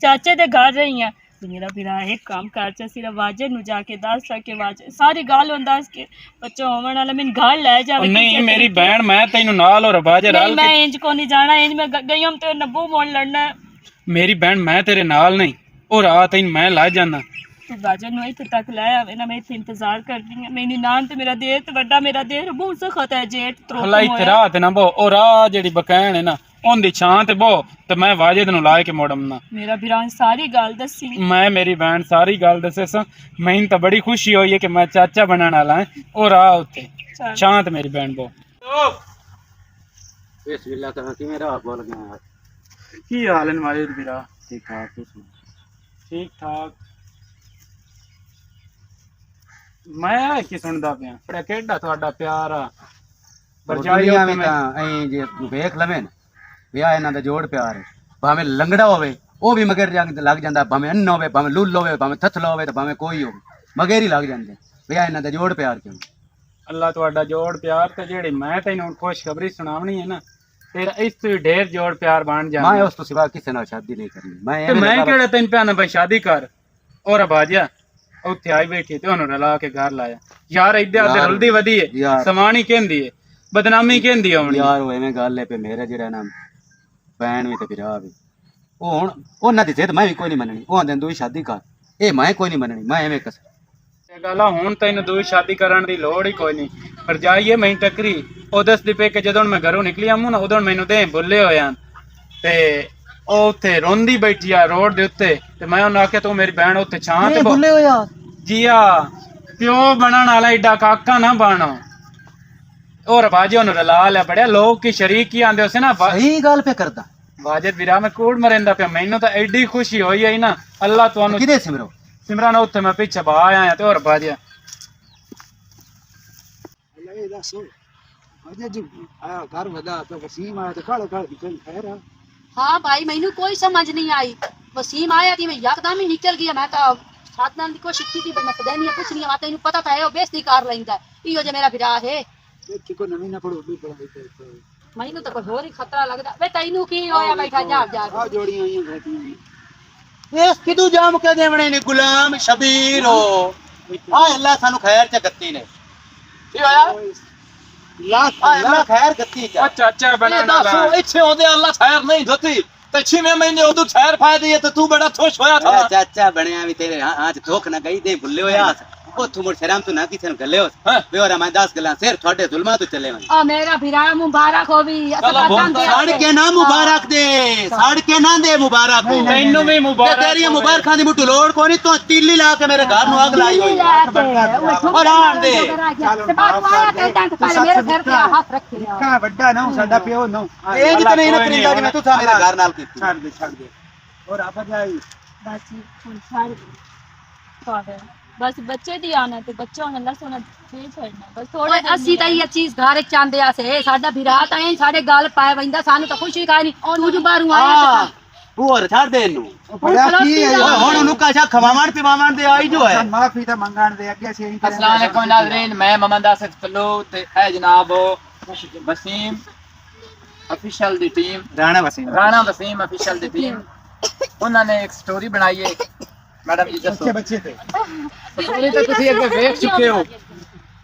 ਚਾਚੇ ਦੇ ਘਰ ਰਹੀ ਆ ਮੇਰਾ ਵੀਰਾ ਇੱਕ ਕੰਮ ਕਰ ਚਾ ਸਿਰਫ ਵਾਜੇ ਨੂੰ ਜਾ ਕੇ ਦੱਸ ਸਕੇ ਵਾਜੇ ਸਾਰੀ ਗੱਲ ਹੁੰਦਾ ਕਿ ਬੱਚਾ ਹੋਵਣ ਵਾਲਾ ਮੈਨੂੰ ਘਰ ਲੈ ਜਾਵੇ ਨਹੀਂ ਮੇਰੀ ਭੈਣ ਮੈਂ ਤੈਨੂੰ ਨਾਲ ਔਰ ਵਾਜਦ ਨਹੀਂ ਮੈਂ ਇੰਜ ਕੋ ਨਹੀਂ ਜਾਣਾ ਇੰਜ ਮੈਂ ਗਈ ਹਮ ਤੇ ਨੱਬੂ ਮੋੜ ਲੜਨਾ ਮੇਰੀ ਭੈਣ ਮੈਂ ਤੇਰੇ ਨਾਲ ਨਹੀਂ ਉਹ ਰਾਤ ਤੈਨੂੰ ਮੈਂ ਲੈ ਜਾਣਾ ਤੂੰ ਵਾਜੇ ਨੂੰ ਇੱਥੇ ਤੱਕ ਲੈ ਆਵੇ ਨਾ ਮੈਂ ਇੱਥੇ ਇੰਤਜ਼ਾਰ ਕਰਦੀ ਹਾਂ ਮੇਰੀ ਨਾਨ ਤੇ ਮੇਰਾ ਦੇਰ ਤੇ ਵੱਡਾ ਮੇਰਾ ਦੇਰ ਬਹੁਤ ਸਖਤ ਹੈ ਜੇਠ ਤਰੋਕ ਹਲਾ ਇੱਥੇ ਰਾਹ ਤੇ ਨਾ ਬੋ ਉਹ ਰਾਹ ਜਿਹੜੀ ਬਕੈਣ ਹੈ ਨਾ ਉਹਦੀ ਛਾਂ ਤੇ ਬੋ ਤੇ ਮੈਂ ਵਾਜਦ ਨੂੰ ਲਾ ਕੇ ਮੋੜਮ ਨਾ ਮੇਰਾ ਵੀਰਾਂ ਸਾਰੀ ਗੱਲ ਦੱਸੀ ਮੈਂ ਮੇਰੀ ਭੈਣ ਸਾਰੀ ਗੱਲ ਦੱਸੇ ਸਾਂ ਮੈਨੂੰ ਤਾਂ ਬੜੀ ਖੁਸ਼ੀ ਹੋਈ ਹੈ ਕਿ ਮੈਂ ਚਾਚਾ ਬਣਨ ਵਾਲਾ ਹਾਂ ਉਹ ਰਾਹ ਉੱਤੇ ਛਾਂ ਤੇ ਮੇਰੀ ਭੈਣ ਬੋ ਬਿਸਮਿਲ੍ਲਾ ਕਹਾਂ ਕਿਵੇਂ ਰਾਹ ਬੋਲ ਗਿਆ ਕੀ ਹਾਲ ਹੈ ਵਾਜਦ ਵੀਰਾ ਠੀਕ ਠਾਕ ਤੁਸੀਂ ਠੀਕ ਠਾਕ ਮੈਂ ਕੀ ਸੁਣਦਾ ਪਿਆ ਬੜਾ ਕਿਹੜਾ ਤੁਹਾਡਾ ਪਿਆਰ ਆ ਦੁਨੀਆ ਵਿੱਚ ਤਾਂ ਐਂ ਜੇ ਵੇਖ ਲਵੇਂ ਨਾ ਵਿਆਹ ਇਹਨਾਂ ਦਾ ਜੋੜ ਪਿਆਰ ਹੈ ਭਾਵੇਂ ਲੰਗੜਾ ਹੋਵੇ ਉਹ ਵੀ ਮਗਰ ਲੱਗ ਜਾਂਦਾ ਭਾਵੇਂ ਅੰਨ ਹੋਵੇ ਭਾਵੇਂ ਲੁੱਲ ਹੋਵੇ ਭਾਵੇਂ ਥਥਲਾ ਹੋਵੇ ਤੇ ਭਾਵੇਂ ਕੋਈ ਹੋਵੇ ਮਗਰ ਹੀ ਲੱਗ ਜਾਂਦੇ ਵਿਆਹ ਇਹਨਾਂ ਦਾ ਜੋੜ ਪਿਆਰ ਕਿਉਂ ਅੱਲਾ ਤੁਹਾਡਾ ਜੋੜ ਪਿਆਰ ਤੇ ਜਿਹੜੀ ਮੈਂ ਤੈਨੂੰ ਖੁਸ਼ਖਬਰੀ ਸੁਣਾਉਣੀ ਹੈ ਨਾ ਤੇਰਾ ਇਸ ਤੋਂ ਢੇਰ ਜੋੜ ਪਿਆਰ ਬਣ ਜਾਣਾ ਮੈਂ ਉਸ ਤੋਂ ਸਿਵਾ ਕਿਸੇ ਨਾਲ ਸ਼ਾਦੀ ਨਹੀਂ ਕਰਨੀ ਮੈਂ ਕਿਹੜਾ ਤੈਨੂੰ ਪਿਆ ਨਾ ਬਈ ਸ਼ਾਦੀ ਕਰ ਔਰ ਬਾਜਿਆ ਉੱਥੇ ਆਈ ਬੈਠੀ ਤੇ ਉਹਨੂੰ ਰਲਾ ਕੇ ਘਰ ਲਾਇਆ ਯਾਰ ਇੱਧੇ ਆਦੇ ਰਲਦੀ ਵਧੀ ਹੈ ਸਮਾਣੀ ਕਹਿੰਦੀ ਹੈ ਬਦਨਾਮੀ ਕਹਿੰਦੀ ਆਉਣੀ ਯਾਰ ਉਹ ਐਵੇਂ ਗੱਲ ਹੈ ਪੇ ਮੇਰਾ ਜਿਹੜਾ ਨਾ ਭੈਣ ਵੀ ਤੇ ਵਿਰਾਹ ਵੀ ਉਹ ਹੁਣ ਉਹਨਾਂ ਦੀ ਜ਼ਿੱਦ ਮੈਂ ਵੀ ਕੋਈ ਨਹੀਂ ਮੰਨਣੀ ਉਹ ਆਂਦੇ ਤੂੰ ਸ਼ਾਦੀ ਕਰ ਇਹ ਮੈਂ ਕੋਈ ਨਹੀਂ ਮੰਨਣੀ ਮੈਂ ਐਵੇਂ ਕਸ ਗੱਲ ਆ ਹੁਣ ਤੈਨੂੰ ਦੂਜੀ ਸ਼ਾਦੀ ਕਰਨ ਦੀ ਲੋੜ ਹੀ ਕੋਈ ਨਹੀਂ ਪਰ ਜਾਈਏ ਮੈਂ ਟੱਕਰੀ ਉਹ ਦੱਸਦੀ ਪਈ ਕਿ ਜਦੋਂ ਮੈਂ ਘਰੋਂ ਨਿਕਲੀ ਆਮੂ ਨਾ ਉਦੋਂ ਮੈਨੂੰ ਦੇ ਬੁੱਲੇ ਹੋਇਆ ਤੇ ਉਹ ਉੱਥੇ ਰੋਂਦੀ ਬੈਠੀ ਆ ਰੋਡ ਦੇ ਉੱਤੇ ਤੇ ਮੈਂ ਉਹਨੂੰ ਆਖਿਆ ਤੂੰ ਮੇਰੀ ਭੈਣ ਉੱਥੇ ਛਾਂ ਤੇ ਬੁੱਲੇ ਹੋਇਆ ਜੀਆ ਪਿਓ ਬਣਨ ਵਾਲਾ ਏਡਾ ਕਾਕਾ ਨਾ ਬਣ और बाजी ਉਹਨੂੰ ਰਲਾ ਲਿਆ ਬੜਿਆ ਲੋਕ ਕੀ ਸ਼ਰੀਕ ਕੀ ਆਂਦੇ ਉਸੇ ਨਾ ਸਹੀ ਗੱਲ ਪੇ ਕਰਦਾ ਵਾਜਦ ਵੀਰਾ ਮੈਂ ਕੋੜ ਮਰਿੰਦਾ ਪਿਆ ਮੈਨੂੰ ਤਾਂ ਐਡੀ ਖੁਸ਼ੀ ਹੋਈ ਹੈ ਨਾ ਅੱਲਾ ਤੁਹਾਨੂੰ ਕਿਹਦੇ ਸਿਮਰੋ ਸਿਮਰਨ ਉੱਥੇ ਮੈਂ ਪਿੱਛੇ ਬਾ ਆਇਆ ਤੇ ਹੋਰ ਬਾਜਿਆ ਇਹ ਦੱਸੋ ਅਜੇ ਜੀ ਆ ਘਰ ਵਦਾ ਤਾਂ ਵਸੀਮ ਆਇਆ ਤੇ ਕਾਲੇ ਕਾਲੇ ਚੱਲ ਖੈਰ ਆ हाँ भाई मैनू कोई समझ नहीं आई वसीम आया कि मैं यकदम ही निकल गया मैं तो साधन की कोशिश की थी मैं सदैनी कुछ नहीं आता इन्हें पता था बेइज्जती कर लेंदा इहो जे मेरा विराह है देखी को नवी ना पड़ो भी पड़ा मैनू तो कोई होर ही खतरा लगदा वे तैनू की होया बैठा जा आ जोड़ियां आईयां रहती ਇਸ ਕਿਦੂ ਜਾਮ ਕੇ ਦੇਵਣੇ ਨੇ ਗੁਲਾਮ ਸ਼ਬੀਰ ਹੋ ਆ ਅੱਲਾ ਸਾਨੂੰ ਖੈਰ ਚ ਗੱਤੀ ਨੇ ਕੀ ਹੋਇਆ लाख ਆ ਅੱਲਾ ਖੈਰ ਗੱਤੀ ਚ ਚਾਚਾ ਬਣਨ ਵਾਲਾ ਦੱਸੋ ਇੱਥੇ ਆਉਂਦੇ ਅੱਲਾ ਖੈਰ ਨਹੀਂ ਦਿੱਤੀ ਤੇ 6ਵੇਂ ਮਹੀਨੇ ਉਦੋਂ ਠਹਿਰ ਫਾਇਦੀ ਹੈ ਤੇ ਤੂੰ ਬੜਾ ਖੁਸ਼ ਹੋਇਆ ਥਾ ਚਾਚਾ ਬਣਿਆ ਵੀ ਤੇਰੇ ਹਾਂ ਚ ਧੋਖ ਨਾ ਗਈ ਦੇ ਭੁੱਲੇ ਹੋਇਆ ਉੱਥੋਂ ਮੁੜ ਸ਼ਰਮ ਤੂੰ ਨਾ ਕਿਸੇ ਨੂੰ ਗੱਲੇ ਹੋ ਬਿਓਰਾ ਮੈਂ 10 ਗੱਲਾਂ ਸਿਰ ਤੁਹਾਡੇ ਜ਼ੁਲਮਾਂ ਤੋਂ ਚੱਲੇ ਆ ਮੇਰਾ ਭਰਾ ਮੁਬਾਰਕ ਹੋਵੀ ਸੜ ਕੇ ਨਾ ਮੁਬਾਰਕ ਦੇ ਸੜ ਕੇ ਨਾ ਦੇ ਮੁਬਾਰਕ ਤੈਨੂੰ ਵੀ ਮੁਬਾਰਕ ਤੇਰੀਆਂ ਮੁਬਾਰਕਾਂ ਦੀ ਮੁੱਠ ਲੋੜ ਕੋਈ ਨਹੀਂ ਤੂੰ ਤੀਲੀ ਲਾ ਕੇ ਮੇਰੇ ਘਰ ਨੂੰ ਅੱਗ ਲਾਈ ਹੋਈ ਔਰ ਆਣ ਦੇ ਕਾ ਵੱਡਾ ਨਾ ਸਾਡਾ ਪਿਓ ਨਾ ਇਹ ਜਿਤਨੇ ਇਹਨਾਂ ਕਰਿੰਦਾ ਜਿਵੇਂ ਤੂੰ ਮੇਰੇ ਘਰ ਨਾਲ ਕੀਤੀ ਛੱਡ ਦੇ ਔਰ ਆਪਾ ਜਾਈ ਬਸ ਹੁਣ ਛੱਡ ਦੇ ਬਸ ਬੱਚੇ ਦੀ ਆਣਾ ਤੇ ਬੱਚਾ ਹੁਣ ਅੱਲਾ ਸੋਨਾ ਫੇਰ ਛੱਡਣਾ ਬਸ ਥੋੜਾ ਅਸੀਂ ਤਾਂ ਇਹ ਚੀਜ਼ ਘਰ ਚਾਹੁੰਦੇ ਆ ਸੇ ਸਾਡਾ ਭਰਾ ਤਾਂ ਐਂ ਸਾਡੇ ਗੱਲ ਪਾਏ ਵੰਦਾ ਸਾਨੂੰ ਤਾਂ ਖੁਸ਼ੀ ਕਾਇ ਨਹੀਂ ਤੂੰ ਜੋ ਬਾਹਰੋਂ ਆਇਆ ਹੋਰ ਛੱਡ ਦੇ ਇਹਨੂੰ ਬੜਾ ਕੀ ਹੈ ਹੁਣ ਉਹਨੂੰ ਕਾਸ਼ਾ ਖਵਾਵਣ ਪਿਵਾਵਣ ਦੇ ਆਈ ਜੋ ਹੈ ਮਾਫੀ ਤਾਂ ਮੰਗਣ ਦੇ ਅੱਗੇ ਅਸੀਂ अस्सलाम वालेकुम नाज़रीन मैं मोहम्मद आसिफ फल्लू ते है जनाब वसीम ऑफिशियल दी टीम ਰਾਣਾ ਵਸੀਮ राणा वसीम ऑफिशियल दी टीम उन्होंने एक स्टोरी बनाई है मैडम जी दसो ਬੱਚੇ ਤੇ स्टोरी तो तुसी अगे वेख चुके हो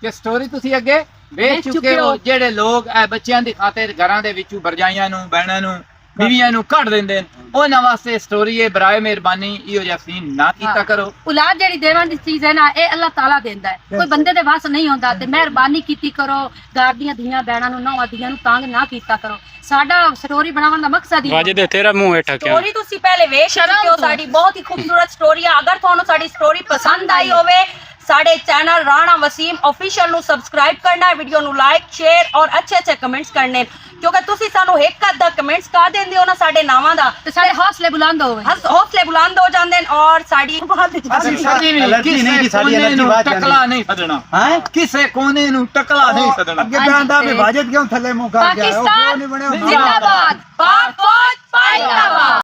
कि स्टोरी तुसी अगे वेख चुके हो ਜਿਹੜੇ ਲੋਕ ਇਹ ਬੱਚਿਆਂ ਦੀ ਖਾਤਰ ਘਰਾਂ ਦੇ ਵਿੱਚੋਂ ਬਰਜਾਈਆਂ ਨੂੰ ਬਹਿਣਾਂ ਨੂੰ बीवियां ਨੂੰ ਕੱਢ ਦਿੰਦੇ ਨੇ ਉਹਨਾਂ ਵਾਸਤੇ ਸਟੋਰੀ ਹੈ ਬਰਾਏ ਮਿਹਰਬਾਨੀ ਇਹੋ ਜਿਹਾ ਸੀਨ ਨਾ ਕੀਤਾ ਕਰੋ ਔਲਾਦ ਜਿਹੜੀ ਦੇਵਨ ਦੀ ਚੀਜ਼ ਹੈ ਨਾ ਇਹ ਅੱਲਾਹ ਤਾਲਾ ਦਿੰਦਾ ਹੈ ਕੋਈ ਬੰਦੇ ਦੇ ਵਾਸ ਨਹੀਂ ਹੁੰਦਾ ਤੇ ਮਿਹਰਬਾਨੀ ਕੀਤੀ ਕਰੋ ਘਰ ਦੀਆਂ ਧੀਆਂ ਬਹਿਣਾਂ ਨੂੰ ਨੌਵਾਂ ਧੀਆਂ ਨੂੰ ਤੰਗ ਨਾ ਕੀਤਾ ਕਰੋ ਸਾਡਾ ਸਟੋਰੀ ਬਣਾਉਣ ਦਾ ਮਕਸਦ ਹੀ ਵਾਜੇ ਦੇ ਤੇਰਾ ਮੂੰਹ ਹੇਠਾ ਕਿਉਂ ਸਟੋਰੀ ਤੁਸੀਂ ਪਹਿਲੇ ਵੇਖ ਚੁੱਕੇ ਹੋ ਸਾਡੀ ਬਹੁਤ ਹੀ ਖੂਬਸੂਰਤ ਸਟੋਰੀ ਹੈ ਅਗਰ ਤੁਹਾਨੂੰ ਸਾਡੀ ਸਟੋਰੀ ਪਸੰਦ ਆਈ ਹੋਵੇ ਸਾਡੇ ਚੈਨਲ ਰਾਣਾ ਵਸੀਮ ਆਫੀਸ਼ੀਅਲ ਨੂੰ ਸਬਸਕ੍ਰਾਈਬ ਕਰਨਾ ਹੈ ਵੀਡੀਓ ਨੂੰ ਲਾਈਕ ਸ਼ੇਅਰ ਔਰ ਅੱਛੇ ਕਮੈਂਟਸ ਕਰਨੇ ਕਿਉਂਕਿ ਤੁਸੀਂ ਸਾਨੂੰ ਇੱਕ ਅੱਧਾ ਕਮੈਂਟਸ ਕਰ ਦਿੰਦੇ ਹੋ ਨਾ ਸਾਡੇ ਨਾਵਾਂ ਦਾ ਤੇ ਸਾਡੇ ਹੌਸਲੇ ਬੁਲੰਦ ਹੋਵੇ ਹੌਸਲੇ ਬੁਲੰਦ ਹੋ ਜਾਂਦੇ ਨੇ ਔਰ ਸਾਡੀ ਅਸੀਂ ਸੱਚੀ ਵੀ ਐਲਰਜੀ ਨਹੀਂ ਜੀ, ਸਾਡੀ ਕਿਸੇ ਐਲਰਜੀ ਨੂੰ ਬਾਅਦ ਚ ਟਕਲਾ ਨਹੀਂ ਸੱਦਣਾ ਹੈ ਕਿਸੇ ਕੋਨੇ ਨੂੰ ਟਕਲਾ ਨਹੀਂ ਸੱਦਣਾ ਅੱਗੇ ਕਹਿੰਦਾ ਵੀ ਵਾਜਦ ਕਿਉਂ ਥੱਲੇ ਮੂੰਹ ਕਰ ਗਿਆ ਉਹ ਕਿਉਂ ਨਹੀਂ ਬਣਿਆ ਜਿੰਦਾਬਾਦ ਪਾਕ ਫੌਜ ਪਾਇੰਦਾਬਾਦ